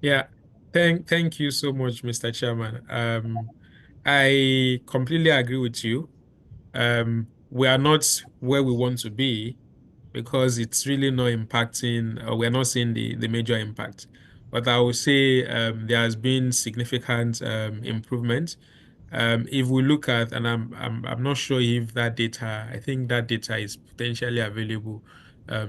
Yeah. Thank you so much, Mr. Chairman. I completely agree with you. We are not where we want to be because it's really not impacting, we're not seeing the major impact. But I would say there has been significant improvement. If we look at, and I'm not sure if that data, I think that data is potentially available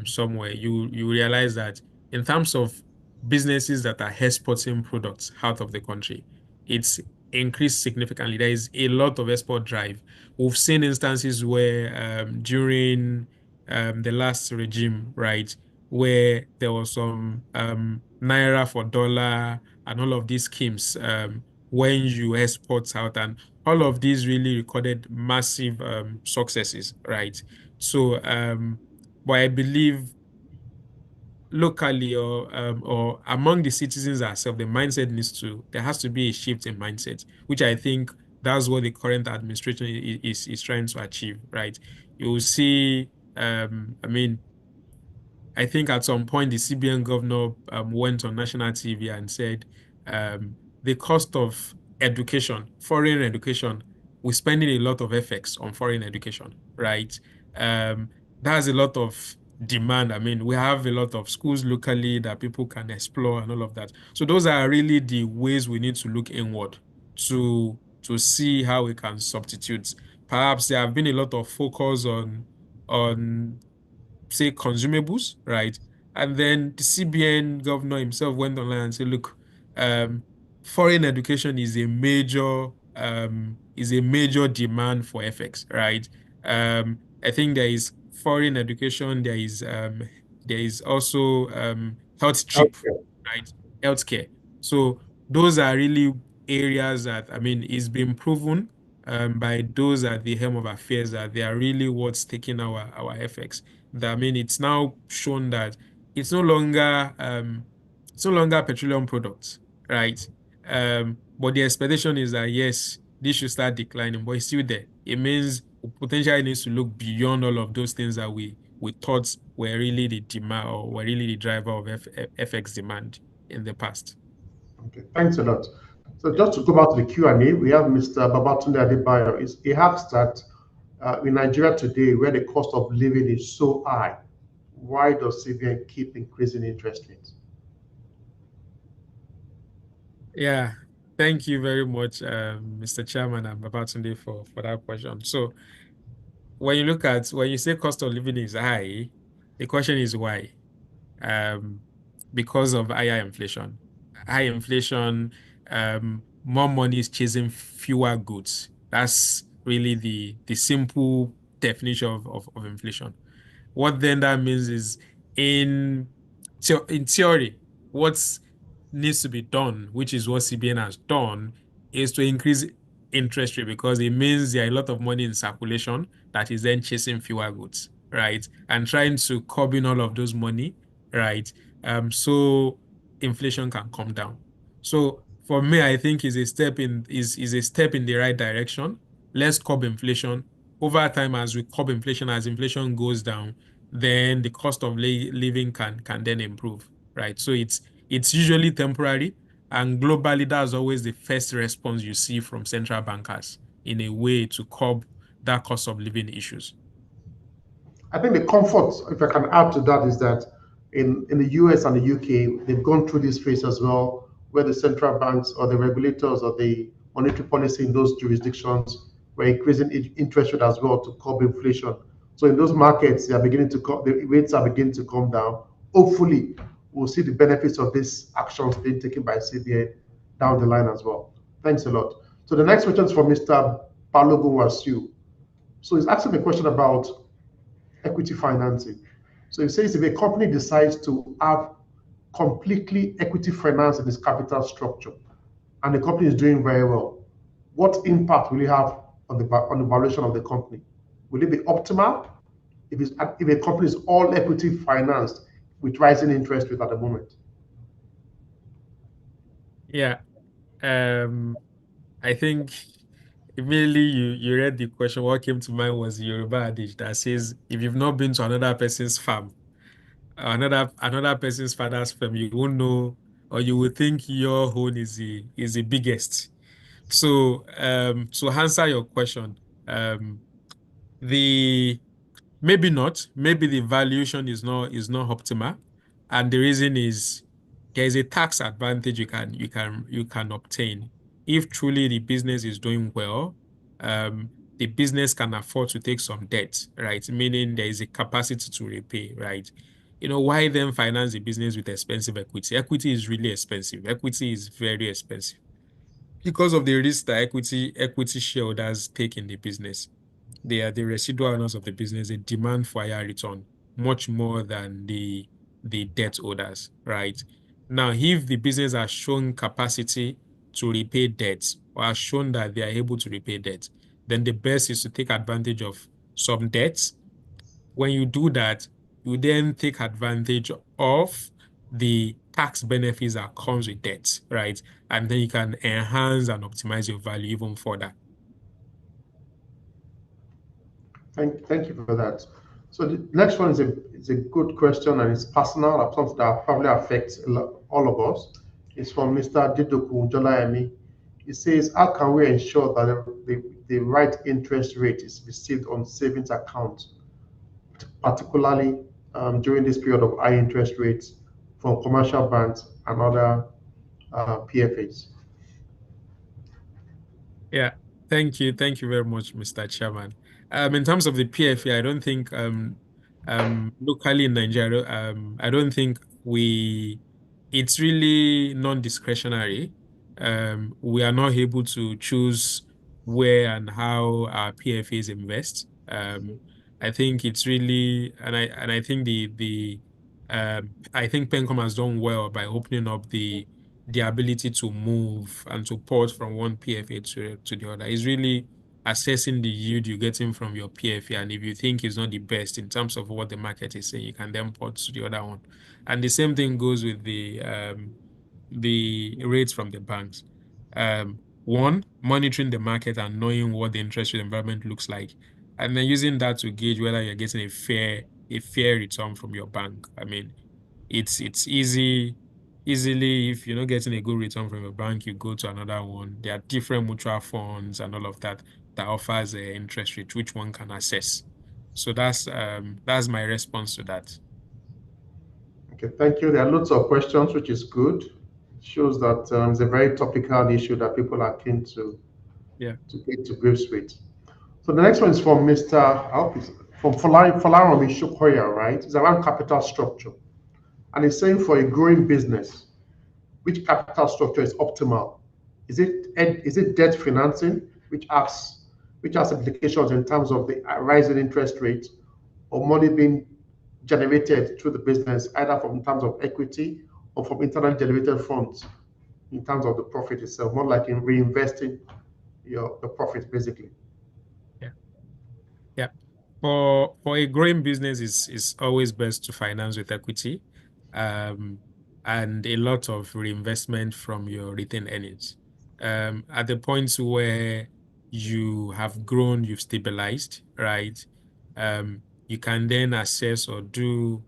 somewhere. You realize that in terms of businesses that are exporting products out of the country, it's increased significantly. There is a lot of export drive. We've seen instances where during the last regime, right, where there was some naira for dollar and all of these schemes when you export out, and all of these really recorded massive successes, right? So, but I believe locally or among the citizens ourselves, the mindset there has to be a shift in mindset, which I think that's what the current administration is trying to achieve, right? You will see, I mean, I think at some point the CBN governor went on national TV and said the cost of education, foreign education, we're spending a lot of FX on foreign education, right? Um, that's a lot of demand. I mean, we have a lot of schools locally that people can explore and all of that. So those are really the ways we need to look inward to see how we can substitute. Perhaps there have been a lot of focus on say consumables, right? And then the CBN governor himself went online and said, look, um, foreign education is a major demand for FX, right? I think there is foreign education, there is also health chip, Okay. right? Healthcare. So those are really areas that I mean it's been proven by those at the helm of affairs that they are really what's taking our FX. That I mean, it's now shown that it's no longer petroleum products, right? But the expectation is that yes, this should start declining, but it's still there. It means we potentially needs to look beyond all of those things that we thought were really the demand or were really the driver of FX demand in the past. Okay, thanks a lot. So just to go back to the Q&A, we have Mr. Babatunde Adebayo. He asks that in Nigeria today, where the cost of living is so high, why does CBN keep increasing interest rates? Yeah, thank you very much, Mr. Chairman and Babatunde for that question. So when you say cost of living is high, the question is why? Um, because of higher inflation. high inflation, more money is chasing fewer goods. That's really the simple definition of inflation. What then that means is in in theory, what needs to be done, which is what CBN has done, is to increase interest rate because it means there are a lot of money in circulation that is then chasing fewer goods, right? And trying to curb in all of those money, right? So inflation can come down. So for me, I think is a step in the right direction. Let's curb inflation. Over time, as we curb inflation, as inflation goes down, then the cost of living can then improve, right? So it's usually temporary, and globally, that's always the first response you see from central bankers in a way to curb that cost of living issues. I think the comfort, if I can add to that, is that in the US and the UK, they've gone through this phase as well, where the central banks or the regulators or the monetary policy in those jurisdictions were increasing interest rate as well to curb inflation. So in those markets, they are beginning to the rates are beginning to come down. Hopefully, we'll see the benefits of these actions being taken by CBN down the line as well. Thanks a lot. So the next question is from Mr. Balogun Wasiu. So he's asking a question about equity financing. So it says if a company decides to have completely equity finance in its capital structure and the company is doing very well, what impact will it have on the valuation of the company? Will it be optimal if a company is all equity financed with rising interest rate at the moment? Yeah. I think immediately you read the question, what came to mind was the Yoruba adage that says, if you've not been to another person's farm, another person's father's farm, you won't know, or you will think your own is the biggest. So to answer your question, the maybe not, maybe the valuation is not optimal, and the reason is there is a tax advantage you can obtain if truly the business is doing well. The business can afford to take some debt, right? Meaning there is a capacity to repay, right? Why then finance the business with expensive equity? Equity is really expensive. Equity is very expensive because of the risk that equity shareholders take in the business. They are the residual owners of the business. They demand for higher return, much more than the debt holders, right? Now, if the business has shown capacity to repay debts or has shown that they are able to repay debt, then the best is to take advantage of some debts. When you do that, you then take advantage of the tax benefits that comes with debt, right? And then you can enhance and optimize your value even further. Thank you for that. So the next one is a good question, and it's personal, and something that probably affects all of us. It's from Mr. Didoku Jolayemi. He says, how can we ensure that the right interest rate is received on savings accounts, particularly during this period of high interest rates from commercial banks and other PFAs? Yeah, thank you. Thank you very much, Mr. Chairman. In terms of the PFA, I don't think locally in Nigeria, I don't think it's really non-discretionary. We are not able to choose where and how our PFAs invest. I think it's really, and I think I think Pencom has done well by opening up the ability to move and to port from one PFA to the other. Is really assessing the yield you're getting from your PFA, and if you think it's not the best in terms of what the market is saying, you can then port to the other one. And the same thing goes with the rates from the banks. One, monitoring the market and knowing what the interest rate environment looks like, and then using that to gauge whether you're getting a fair return from your bank. I mean, it's easily, if you're not getting a good return from your bank, you go to another one. There are different mutual funds and all of that offers an interest rate which one can assess. So that's my response to that. Okay, thank you. There are lots of questions, which is good. It shows that it's a very topical issue that people are keen to get to grips with. So the next one is from Mr. I hope it's from Folaromi Shukoya, right? It's around capital structure. And it's saying for a growing business, which capital structure is optimal? Is it debt financing, which has implications in terms of the rising interest rate, or money being generated through the business, either from in terms of equity or from internally generated funds in terms of the profit itself, more like in reinvesting the profits basically. Yeah. Yeah. For a growing business, is always best to finance with equity, um, and a lot of reinvestment from your retained earnings. At the point where you have grown, you've stabilized, right? You can then assess or do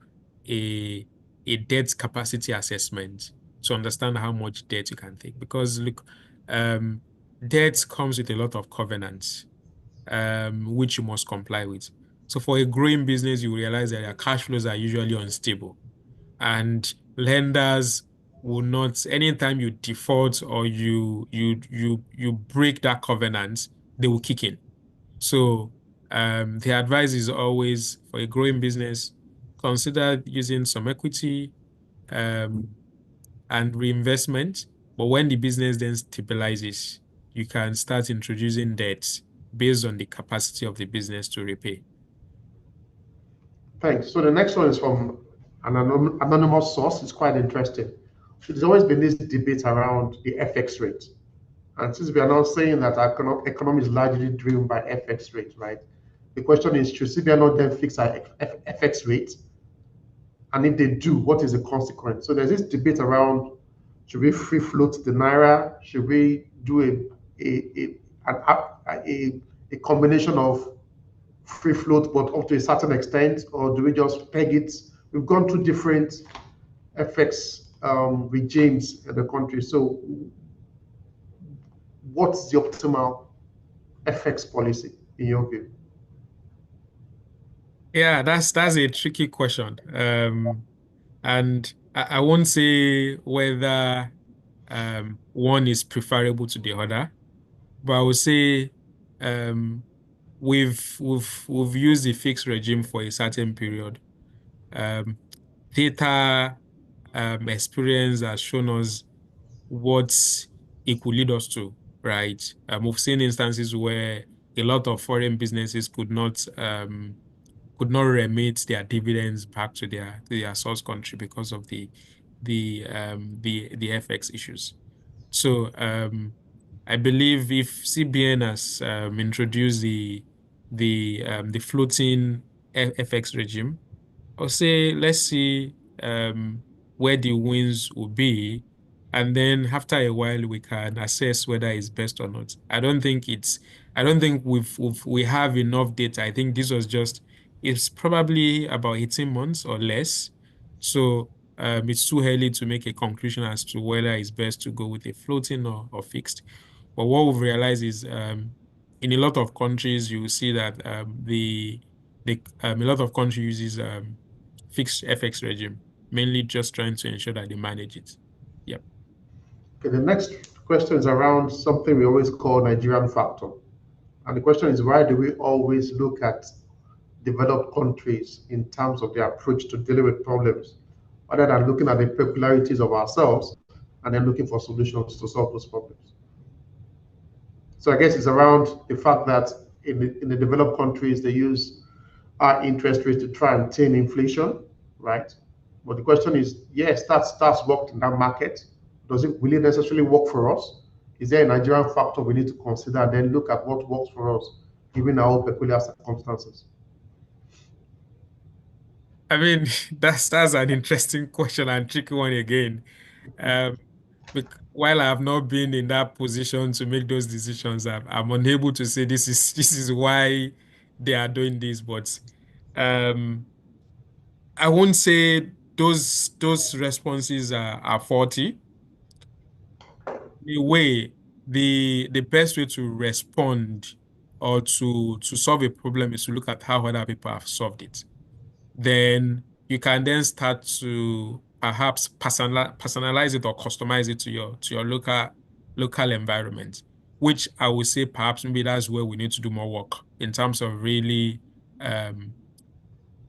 a a debt capacity assessment to understand how much debt you can take. Because look, debt comes with a lot of covenants, which you must comply with. So for a growing business, you realize that your cash flows are usually unstable, and lenders will not, anytime you default or you break that covenant, they will kick in. So the advice is always, for a growing business, consider using some equity um, and reinvestment. But when the business then stabilizes, you can start introducing debts based on the capacity of the business to repay. Thanks. So the next one is from an anonymous source. It's quite interesting. So there's always been this debate around the FX rate. And since we are now saying that our economy is largely driven by FX rate, right? The question is, should CBN not then fix our FX rate? And if they do, what is the consequence? So there's this debate around, should we free float the Naira? Should we do a combination of free float, but up to a certain extent, or do we just peg it? We've gone through different FX regimes in the country. So what's the optimal FX policy in your view? Yeah, that's a tricky question. And I won't say whether one is preferable to the other, but I would say um, we've used the fixed regime for a certain period. Um, Data experience has shown us what it could lead us to, right? We've seen instances where a lot of foreign businesses could not remit their dividends back to their source country because of the FX issues. So I believe if CBN has introduced the floating FX regime, I'll say let's see where the wins will be, and then after a while we can assess whether it's best or not. I don't think we have enough data. I think this was just, it's probably about 18 months or less. So it's too early to make a conclusion as to whether it's best to go with a floating or fixed. But what we've realized is in a lot of countries you will see that a lot of countries uses fixed FX regime, mainly just trying to ensure that they manage it. Yep. Okay, the next question is around something we always call Nigerian factor. And the question is, why do we always look at developed countries in terms of their approach to dealing with problems, rather than looking at the peculiarities of ourselves and then looking for solutions to solve those problems? So I guess it's around the fact that in the developed countries, they use our interest rates to try and tame inflation, right? But the question is, yes, that's worked in that market. Will it necessarily work for us? Is there a Nigerian factor we need to consider and then look at what works for us, given our peculiar circumstances? I mean, that's an interesting question and tricky one again. Um, while I have not been in that position to make those decisions, I'm unable to say this is why they are doing this. But um, I won't say those responses are faulty. In a way, the best way to respond or to solve a problem is to look at how other people have solved it. Then you can then start to perhaps personalize it or customize it to your local environment, which I would say perhaps maybe that's where we need to do more work in terms of really um,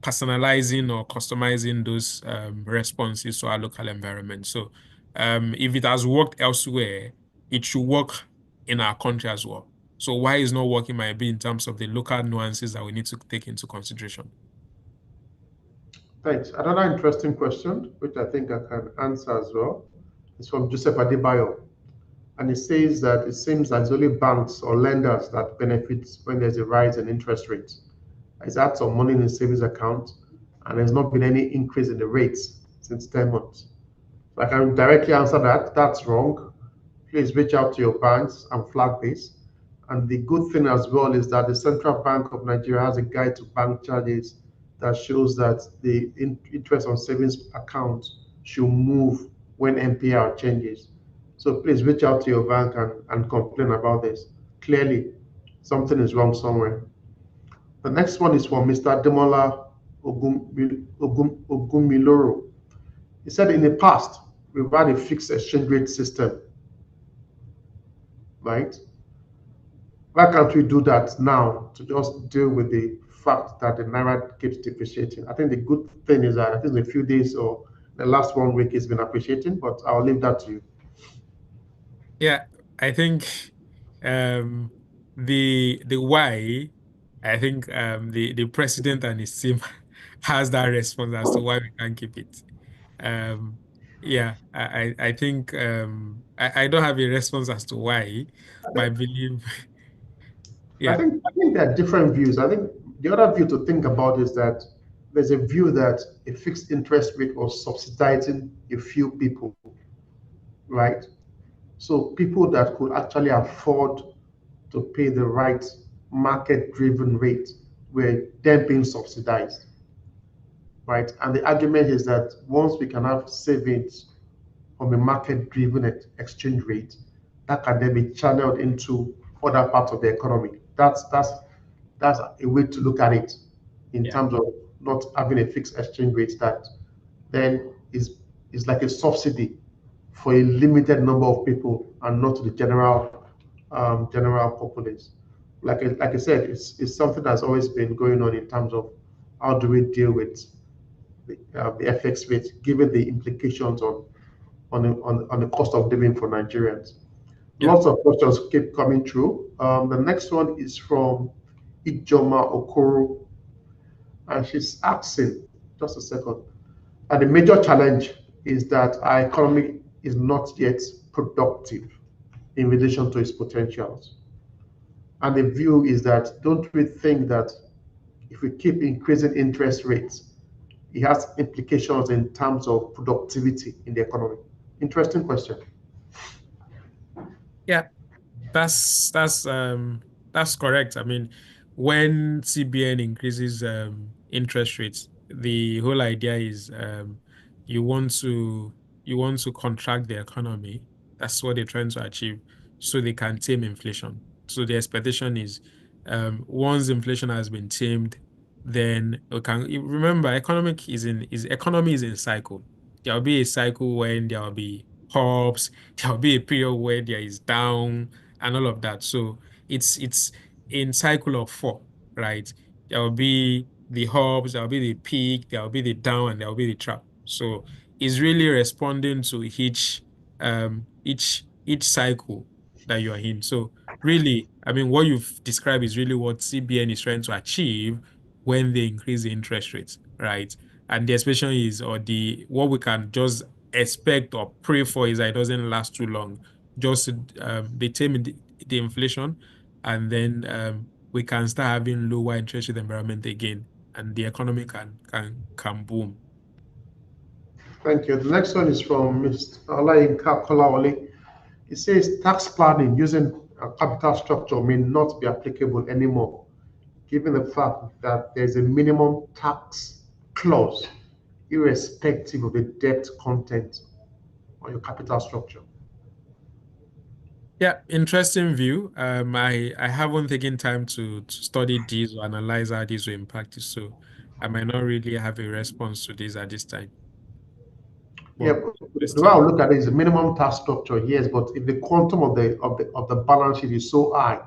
personalizing or customizing those responses to our local environment. So if it has worked elsewhere, it should work in our country as well. So why it's not working might be in terms of the local nuances that we need to take into consideration. Thanks. Another interesting question, which I think I can answer as well, is from Joseph Adebayo. And it says that it seems that it's only banks or lenders that benefit when there's a rise in interest rates. He's had some money in his savings account, and there's not been any increase in the rates since 10 months. So I can directly answer that. That's wrong. Please reach out to your banks and flag this. And the good thing as well is that the Central Bank of Nigeria has a guide to bank charges that shows that the interest on savings accounts should move when MPR changes. So please reach out to your bank and complain about this. Clearly, something is wrong somewhere. The next one is from Mr. Demola Ogumiloro. He said, in the past, we've had a fixed exchange rate system, right? Why can't we do that now to just deal with the fact that the Naira keeps depreciating? I think the good thing is that I think in a few days or the last 1 week it's been appreciating, but I'll leave that to you. Yeah, I think the why, I think the president and his team has that response as to why we can't keep it. Yeah, I think I don't have a response as to why, but I believe I yeah. think there are different views. I think the other view to think about is that there's a view that a fixed interest rate was subsidizing a few people, right? So people that could actually afford to pay the right market-driven rate were then being subsidized, right? And the argument is that once we can have savings from a market-driven exchange rate, that can then be channeled into other parts of the economy. That's a way to look at it in terms of not having a fixed exchange rate that then is like a subsidy for a limited number of people and not to the general populace. Like I said, it's something that's always been going on in terms of how do we deal with the FX rate, given the implications on the cost of living for Nigerians. Yeah. Lots of questions keep coming through. The next one is from Ijoma Okoro, and she's asking, just a second, and the major challenge is that our economy is not yet productive in relation to its potentials. And the view is that, don't we think that if we keep increasing interest rates, it has implications in terms of productivity in the economy? Interesting question. Yeah, that's correct. I mean, when CBN increases interest rates, the whole idea is you want to contract the economy. That's what they're trying to achieve, so they can tame inflation. So the expectation is once inflation has been tamed, then we can remember economy is in cycle. There will be a cycle when there will be ups, there will be a period where there is down and all of that. So it's in cycle of four, right? There will be the ups, there will be the peak, there will be the down, and there will be the trap. So it's really responding to each cycle that you are in. So really, I mean, what you've described is really what CBN is trying to achieve when they increase the interest rates, right? And the expectation is, or the what we can just expect or pray for is that it doesn't last too long. Just they tame the inflation, and then we can start having lower interest rate environment again, and the economy can boom. Thank you. The next one is from Mr. Olayinka Kolawole. It says tax planning using a capital structure may not be applicable anymore, given the fact that there's a minimum tax clause, irrespective of the debt content on your capital structure. Yeah, interesting view. I haven't taken time to study this or analyze how this will impact it, so I might not really have a response to this at this time. Yeah, But the way I look at it is the minimum tax structure, yes, but if the quantum of the balance sheet is so high,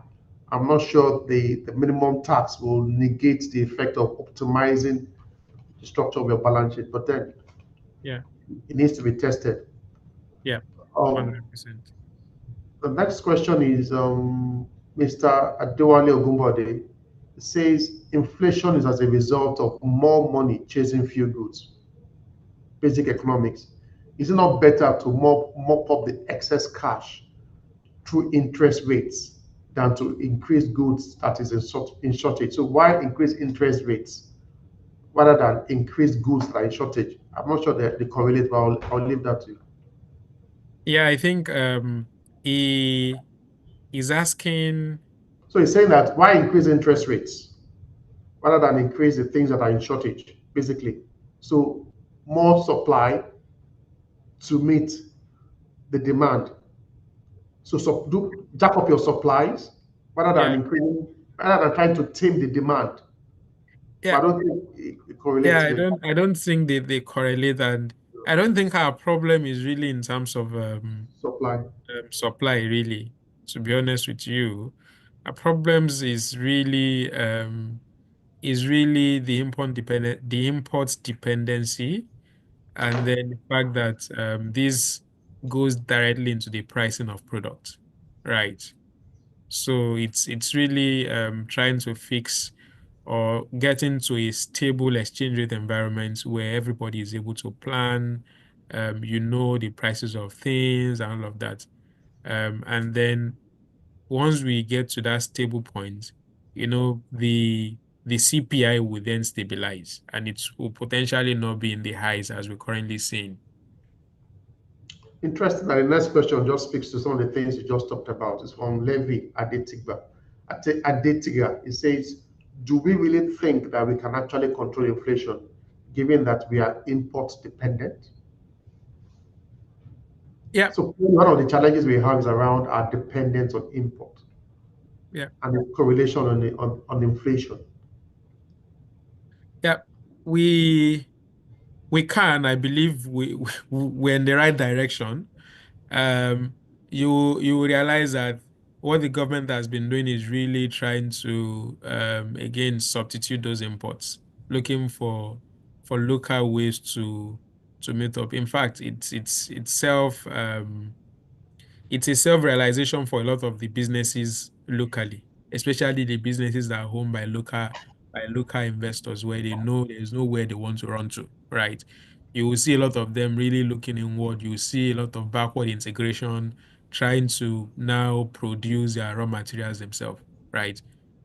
I'm not sure the minimum tax will negate the effect of optimizing the structure of your balance sheet. But then, yeah, it needs to be tested. Yeah, Um, 100%. the next question is Mr. Adewale Ogunbode says inflation is as a result of more money chasing few goods, basic economics. Is it not better to mop up the excess cash through interest rates than to increase goods that is in shortage? So why increase interest rates rather than increase goods that are in shortage? I'm not sure they correlate, but I'll leave that to you. Yeah, I think he is asking. So he's saying that why increase interest rates rather than increase the things that are in shortage, basically. So more supply to meet the demand. So, jack up your supplies rather Yeah, than increasing, rather than trying to tame the demand. yeah, But I don't think it yeah. correlates I there. don't think they correlate, and I don't think our problem is really in terms of Supply. supply. Really, to be honest with you, our problems is really the import dependency, and then the fact that this goes directly into the pricing of products, right? So it's really trying to fix or get into a stable exchange rate environment where everybody is able to plan, the prices of things and all of that. And then once we get to that stable point, the CPI will then stabilize and it will potentially not be in the highs as we're currently seeing. Interesting. And the next question just speaks to some of the things you just talked about. It's from Levi Adetiga. Adetiga. It says, do we really think that we can actually control inflation given that we are import dependent? Yeah, So one of the challenges we have is around our dependence on import yeah, and the correlation on inflation. yeah. We I believe we're in the right direction. Um, you will realize that what the government has been doing is really trying to again substitute those imports, looking for local ways to meet up. In fact, it's a self-realization for a lot of the businesses locally, especially the businesses that are owned by local investors where they know there's nowhere they want to run to, right? You will see a lot of them really looking inward. You will see a lot of backward integration, trying to now produce their raw materials themselves, right?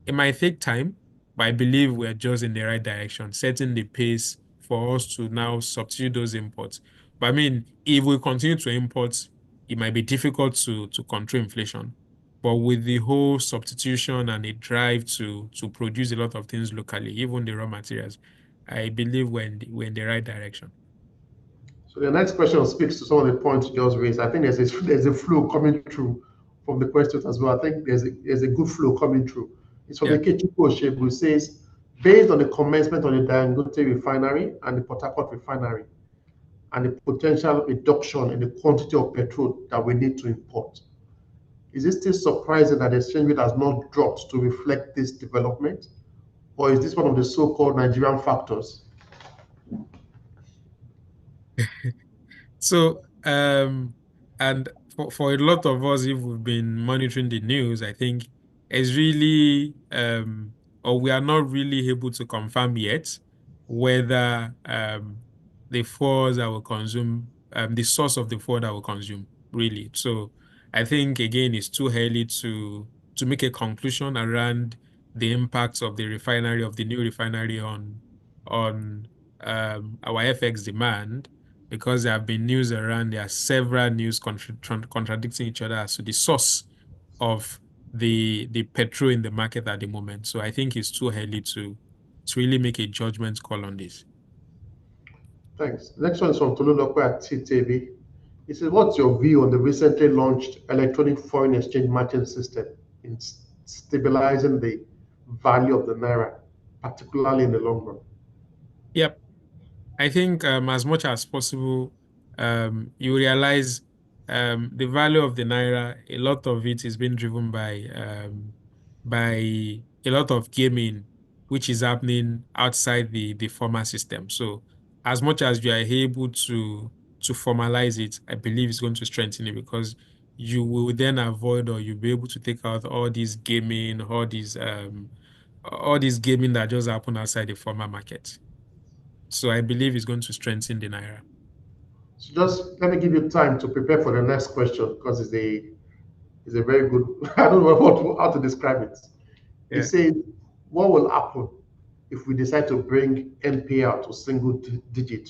It might take time, but I believe we're just in the right direction, setting the pace for us to now substitute those imports. But I mean, if we continue to import, it might be difficult to control inflation. But with the whole substitution and a drive to produce a lot of things locally, even the raw materials, I believe we're in the right direction. So the next question speaks to some of the points you just raised. I think there's a flow coming through from the questions as well. I think there's a good flow coming through. It's from Yeah. Ekechi Koshe, who says, based on the commencement of the Dangote refinery and the Port Harcourt refinery, and the potential reduction in the quantity of petrol that we need to import, is it still surprising that the exchange rate has not dropped to reflect this development? Or is this one of the so-called Nigerian factors? So, and for a lot of us, if we've been monitoring the news, I think it's really, or we are not really able to confirm yet whether the fuels that will consume, the source of the fuel that will consume, really. So, I think again, it's too early to make a conclusion around the impacts of the new refinery on our FX demand because there have been news around, there are several news contradicting each other as to the source of the petrol in the market at the moment. So I think it's too early to really make a judgment call on this. Thanks. Next one is from Tolulope at TTV. He says, what's your view on the recently launched electronic foreign exchange matching system in stabilizing the value of the naira, particularly in the long run? Yep. I think as much as possible, you realize the value of the naira, a lot of it is being driven by a lot of gaming, which is happening outside the formal system. So as much as you are able to formalize it, I believe it's going to strengthen it because you will then avoid or you'll be able to take out all this gaming, all this gaming that just happen outside the formal market. So I believe it's going to strengthen the naira. So just let me give you time to prepare for the next question because it's a very good. I don't know how to describe it. It Yeah. says, what will happen if we decide to bring NPL to single digit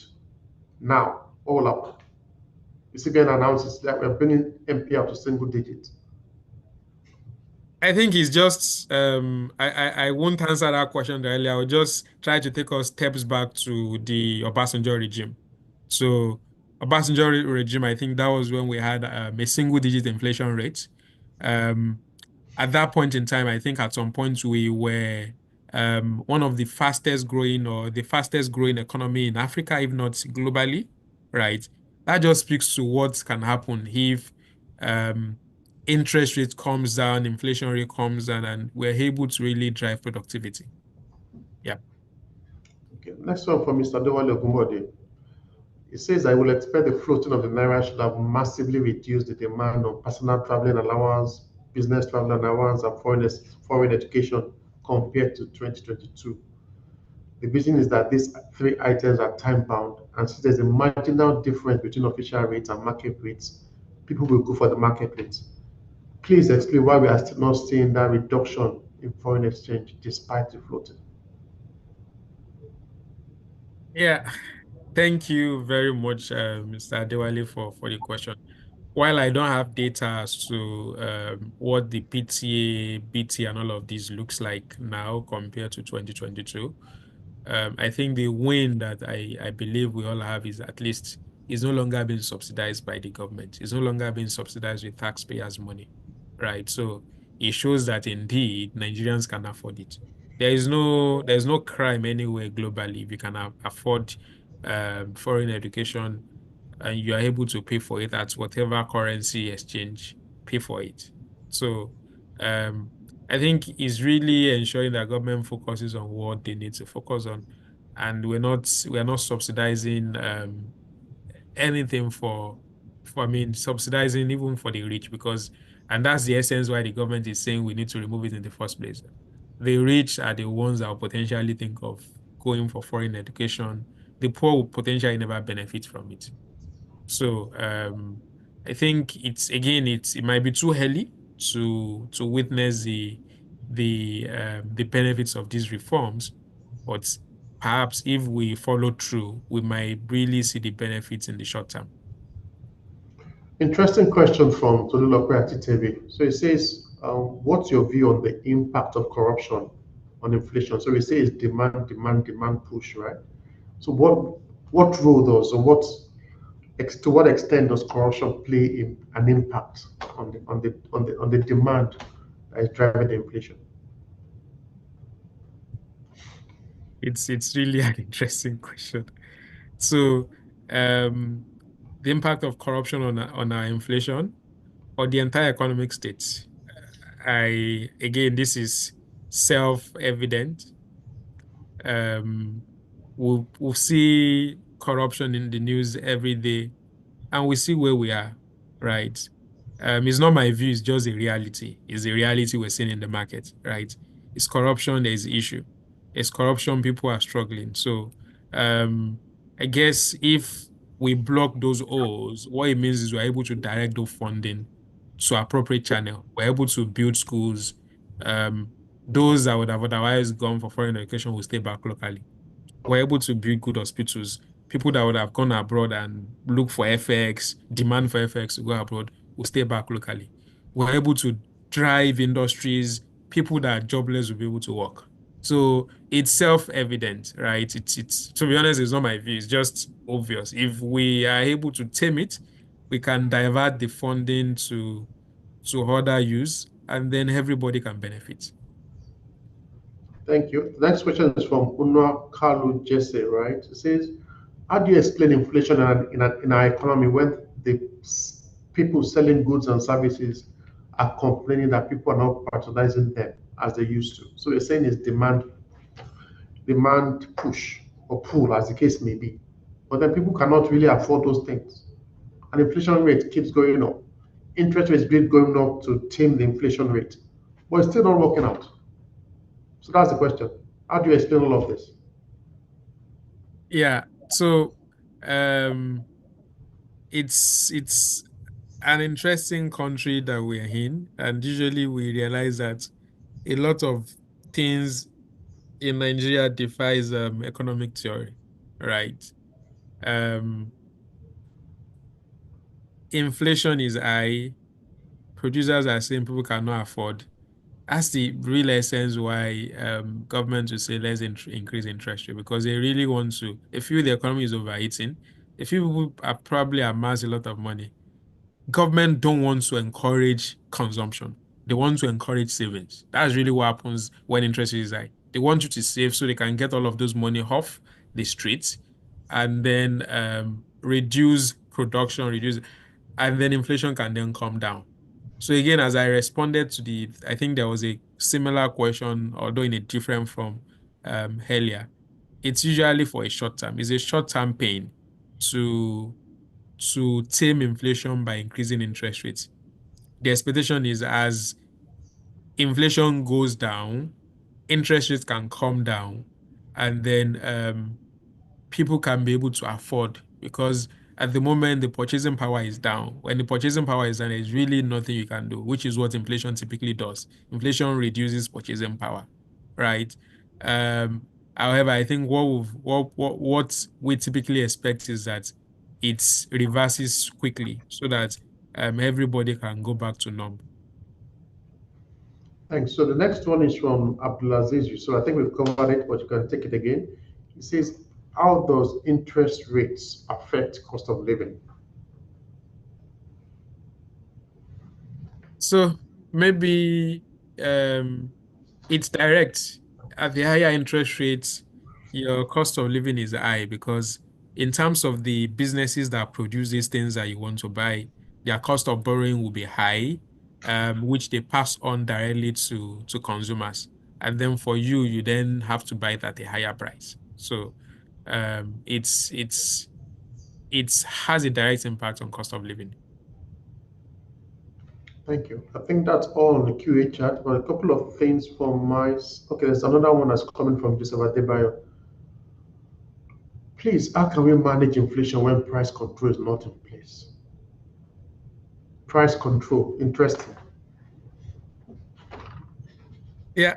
now? All up. The CBN announces that we're bringing NPL to single digit. I think it's just I won't answer that question earlier. I'll just try to take us steps back to the Obasanjo regime. So Obasanjo regime, I think that was when we had a single digit inflation rate. Um, at that point in time, I think at some point we were one of the fastest growing or the fastest growing economy in Africa, if not globally, right? That just speaks to what can happen if um, interest rate comes down, inflation rate comes down, and we're able to really drive productivity. Yeah. Okay. Next one from Mr. Dewale Ogunbode. It says, I will expect the floating of the naira should have massively reduced the demand on personal traveling allowance, business travel allowance, and foreign education compared to 2022. The reason is that these three items are time bound, and since there's a marginal difference between official rates and market rates, people will go for the market rates. Please explain why we are still not seeing that reduction in foreign exchange despite the floating. Yeah. Thank you very much, Mr. Adewale, for the question. While I don't have data as to what the PTA, BT, and all of these looks like now compared to 2022, I think the win that I believe we all have is at least is no longer being subsidized by the government. It's no longer being subsidized with taxpayers' money, right? So it shows that indeed Nigerians can afford it. There's no crime anywhere globally if you can afford foreign education and you are able to pay for it at whatever currency exchange, pay for it. So um, I think it's really ensuring that government focuses on what they need to focus on, and we're not subsidizing anything for I mean subsidizing even for the rich because and that's the essence why the government is saying we need to remove it in the first place. The rich are the ones that will potentially think of going for foreign education. The poor will potentially never benefit from it. So I think it might be too early to witness the benefits of these reforms, but perhaps if we follow through, we might really see the benefits in the short term. Interesting question from Tolulope Atitebi. So it says, what's your view on the impact of corruption on inflation? So we say it's demand push, right? So what role does or to what extent does corruption play an impact on the demand that is driving the inflation? It's really an interesting question. So um, the impact of corruption on our inflation or the entire economic state. Again, this is self-evident. We'll see corruption in the news every day, and we see where we are, right? It's not my view, it's just a reality. It's a reality we're seeing in the market, right? It's corruption, there's issue. It's corruption, people are struggling. So I guess if we block those holes, what it means is we're able to direct those funding to appropriate channel. We're able to build schools. Those that would have otherwise gone for foreign education will stay back locally. We're able to build good hospitals. People that would have gone abroad and look for FX, demand for FX to go abroad, will stay back locally. We're able to drive industries. People that are jobless will be able to work. So it's self-evident, right? It's to be honest, it's not my view. It's just obvious. If we are able to tame it, we can divert the funding to other use, and then everybody can benefit. Thank you. The next question is from Unwa Kalu Jesse, right? It says, how do you explain inflation in our economy when the people selling goods and services are complaining that people are not patronizing them as they used to? So you're saying it's demand push or pull, as the case may be. but then people cannot really afford those things. And inflation rate keeps going up. Interest rates keep going up to tame the inflation rate, but it's still not working out. So that's the question. How do you explain all of this? Yeah. So um it's an interesting country that we're in, and usually we realize that a lot of things in Nigeria defies economic theory, right? Um, Inflation is high. Producers are saying people cannot afford. That's the real essence why government will say let's increase interest rate, because they really want to. They feel the economy is overheating. They feel people are probably amass a lot of money. Government don't want to encourage consumption. They want to encourage savings. That's really what happens when interest is high. They want you to save so they can get all of those money off the streets and then reduce production, and then inflation can then come down. So again, as I responded to I think there was a similar question, although in a different form earlier. It's usually for a short term. It's a short-term pain to tame inflation by increasing interest rates. The expectation is as inflation goes down, interest rates can come down, and then people can be able to afford, because at the moment the purchasing power is down. When the purchasing power is down, there's really nothing you can do, which is what inflation typically does. Inflation reduces purchasing power, right? Um, However, I think what we typically expect is that it reverses quickly so that everybody can go back to normal. Thanks. So the next one is from Abdulaziz. So I think we've covered it, but you can take it again. He says, how does interest rates affect cost of living? So maybe it's direct. At the higher interest rates, your cost of living is high because in terms of the businesses that produce these things that you want to buy, their cost of borrowing will be high, which they pass on directly to consumers. And then for you, you then have to buy it at a higher price. So it's has a direct impact on cost of living. Thank you. I think that's all on the QA chat, but a couple of things from my. Okay, there's another one that's coming from Joseph Adebayo. Please, how can we manage inflation when price control is not in place? Price control, interesting. Yeah,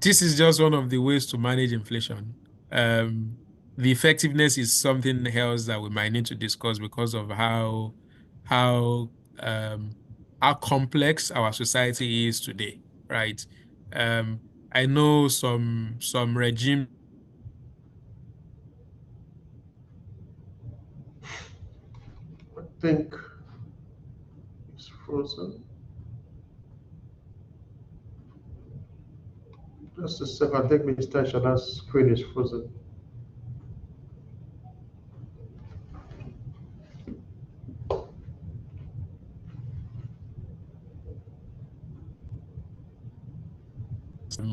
this is just one of the ways to manage inflation. The effectiveness is something else that we might need to discuss because of how um, how complex our society is today, right? Um, I know some regime. I think it's frozen. Just a second. I think Mr. Shala's screen is frozen.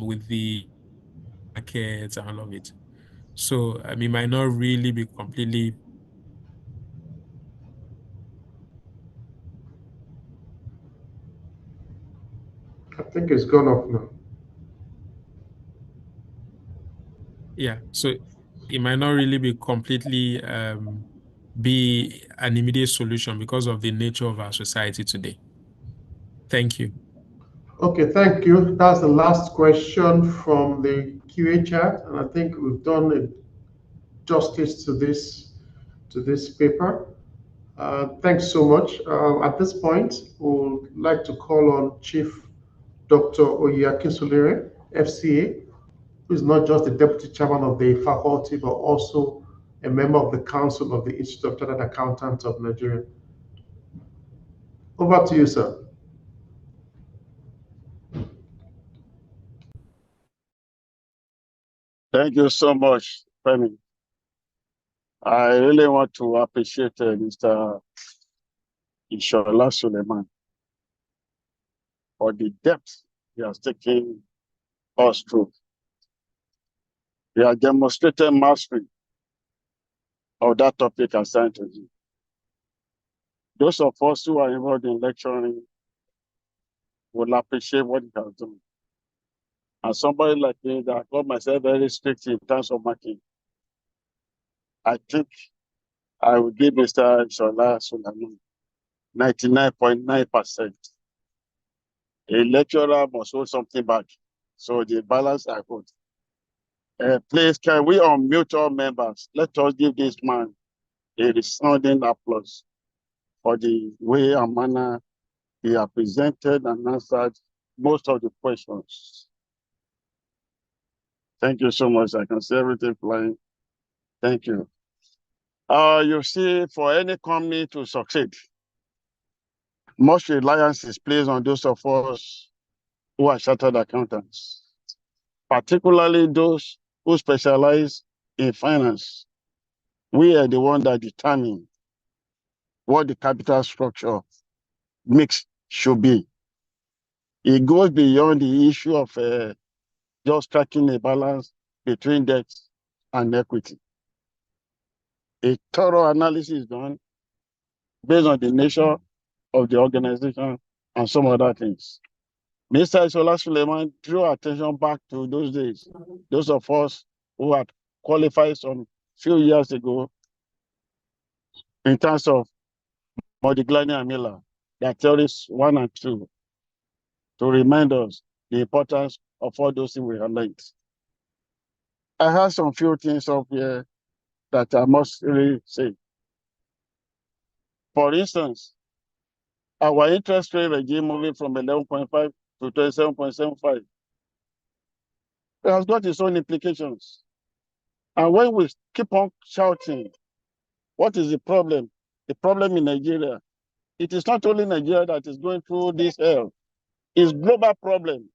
With the markets and all of it. So it might not really be completely. I think it's gone off now. Yeah, so it might not really be completely be an immediate solution because of the nature of our society today. Thank you. Okay, thank you. That's the last question from the QA chat, and I think we've done it justice to this paper. Thanks so much. At this point, we would like to call on Chief Dr. Oyakinsolere, FCA, who is not just the Deputy Chairman of the faculty, but also a member of the Council of the Institute of Chartered Accountants of Nigeria. Over to you, sir. Thank you so much, Femi. I really want to appreciate Mr. Ishola Suleiman for the depth he has taken us through. He has demonstrated mastery of that topic assigned to you. Those of us who are involved in lecturing will appreciate what it has done. And somebody like me that I got myself very strict in terms of marking, I think I will give Mr. Shola Sulaiman 99.9%. A lecturer must hold something back. So the balance I put. Please, can we unmute all members? Let us give this man a resounding applause for the way and manner he has presented and answered most of the questions. Thank you so much. I can see everything flying. Thank you. You see, for any company to succeed, much reliance is placed on those of us who are chartered accountants, particularly those who specialize in finance. We are the one that determine what the capital structure mix should be. It goes beyond the issue of just striking a balance between debt and equity. A thorough analysis is done based on the nature of the organization and some other things. Mr. Shola Suleiman drew attention back to those days, those of us who had qualified some few years ago in terms of Modigliani and Miller, their theories 1 and 2, to remind us the importance of all those things we have learned. I have some few things up here that I must really say. For instance, our interest rate regime moving from 11.5 to 27.75, it has got its own implications. And when we keep on shouting, what is the problem? The problem in Nigeria, it is not only Nigeria that is going through this hell. It's global problem.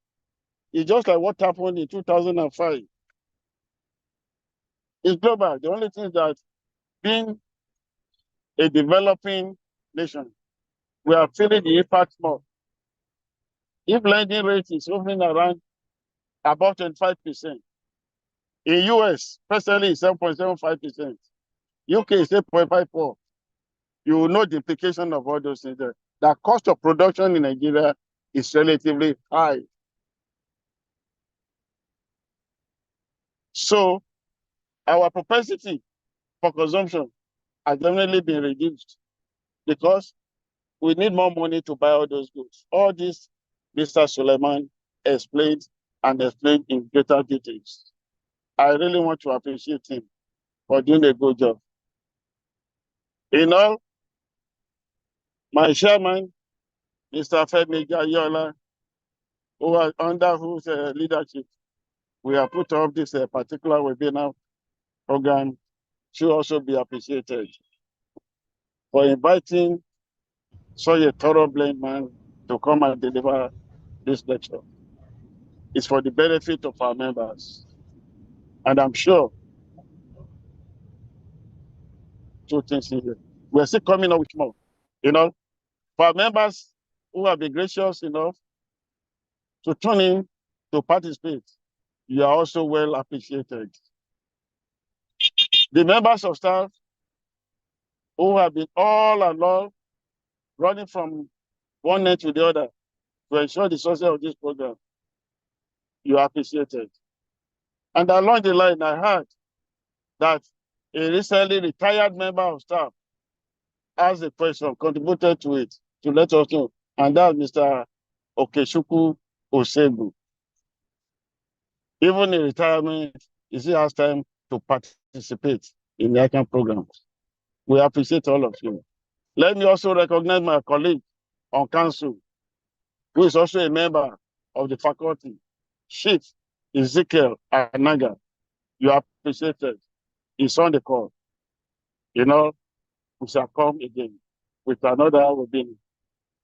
It's just like what happened in 2005. It's global. The only thing that being a developing nation, we are feeling the impact more. If lending rate is hovering around about 25%, in US, presently it's 7.75%, UK is 8.54%. You will know the implication of all those things there. The cost of production in Nigeria is relatively high. So our propensity for consumption has definitely been reduced because we need more money to buy all those goods. All this Mr. Suleiman explained in greater details. I really want to appreciate him for doing a good job. In all, my chairman, Mr. Femi Gayola, who are under whose leadership we have put up this particular webinar program, should also be appreciated for inviting such a thorough blind man to come and deliver this lecture. It's for the benefit of our members. And I'm sure two things in here. We're still coming up with more. You know, for our members who have been gracious enough to tune in to participate, you are also well appreciated. The members of staff who have been all along running from one end to the other to ensure the success of this program, you are appreciated. And along the line, I heard that a recently retired member of staff asked a question, contributed to it, to let us know, and that's Mr. Okechukwu Osegu. Even in retirement, he still has time to participate in the ICAN programs. We appreciate all of you. Let me also recognize my colleague on council, who is also a member of the faculty, Chief Ezekiel Anaga. You are appreciated. He's on the call. You know, we shall come again with another webinar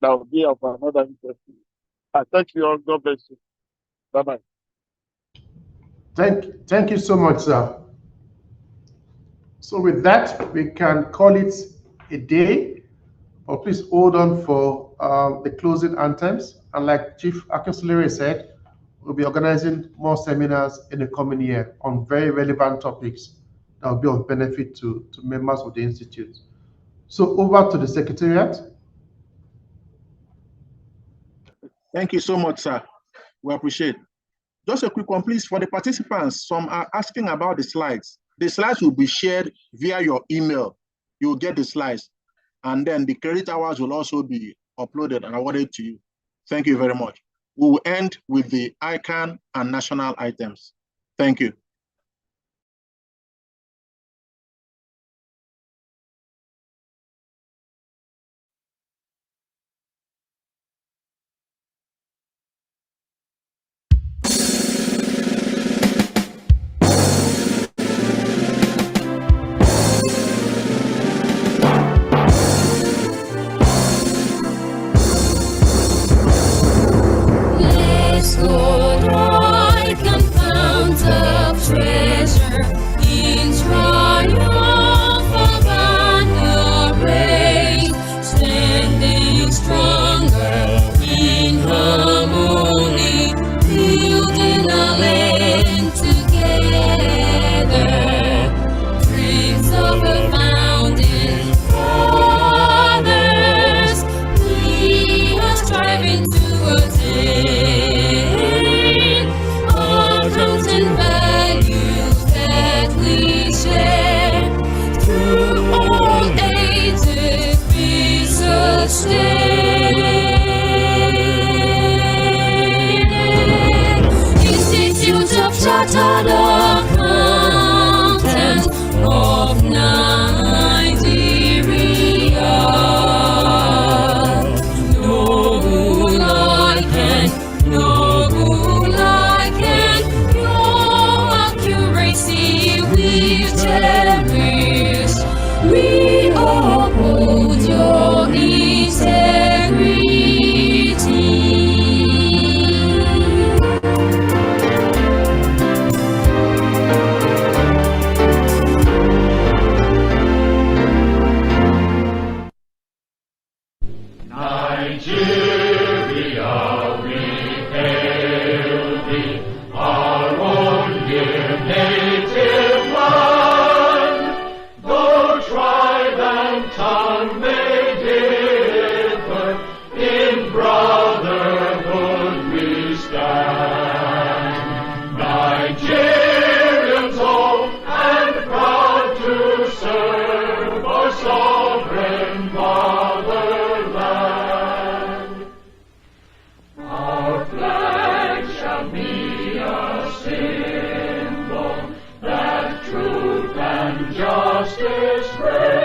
that will be of another interest. I thank you all. God bless you. Bye-bye. Thank you so much, sir. So with that, we can call it a day, but please hold on for the closing anthems. And like Chief Akinsulere said, we'll be organizing more seminars in the coming year on very relevant topics that will be of benefit to members of the Institute. So over to the Secretariat. Thank you so much, sir. We appreciate. Just a quick one, please, for the participants. Some are asking about the slides. The slides will be shared via your email. You'll get the slides. And then the credit hours will also be uploaded and awarded to you. Thank you very much. We will end with the ICAN and national items. Thank you. Let's go right and found of treasure in triumphal banner raised, standing stronger in harmony, building a land together. Dreams of a founding fathers, we are striving to attain our counting values that we share through all ages be sustained. Institute of Chartered Accountants of Nigeria. Noble ICAN, noble ICAN, your accuracy we cherish. We uphold your integrity. Nigeria, we hail thee, our own dear native land. Though tribe and tongue may differ, in brotherhood we stand. Nigerians old and proud to serve our sovereign motherland. Our flag shall be a symbol that truth and justice reign.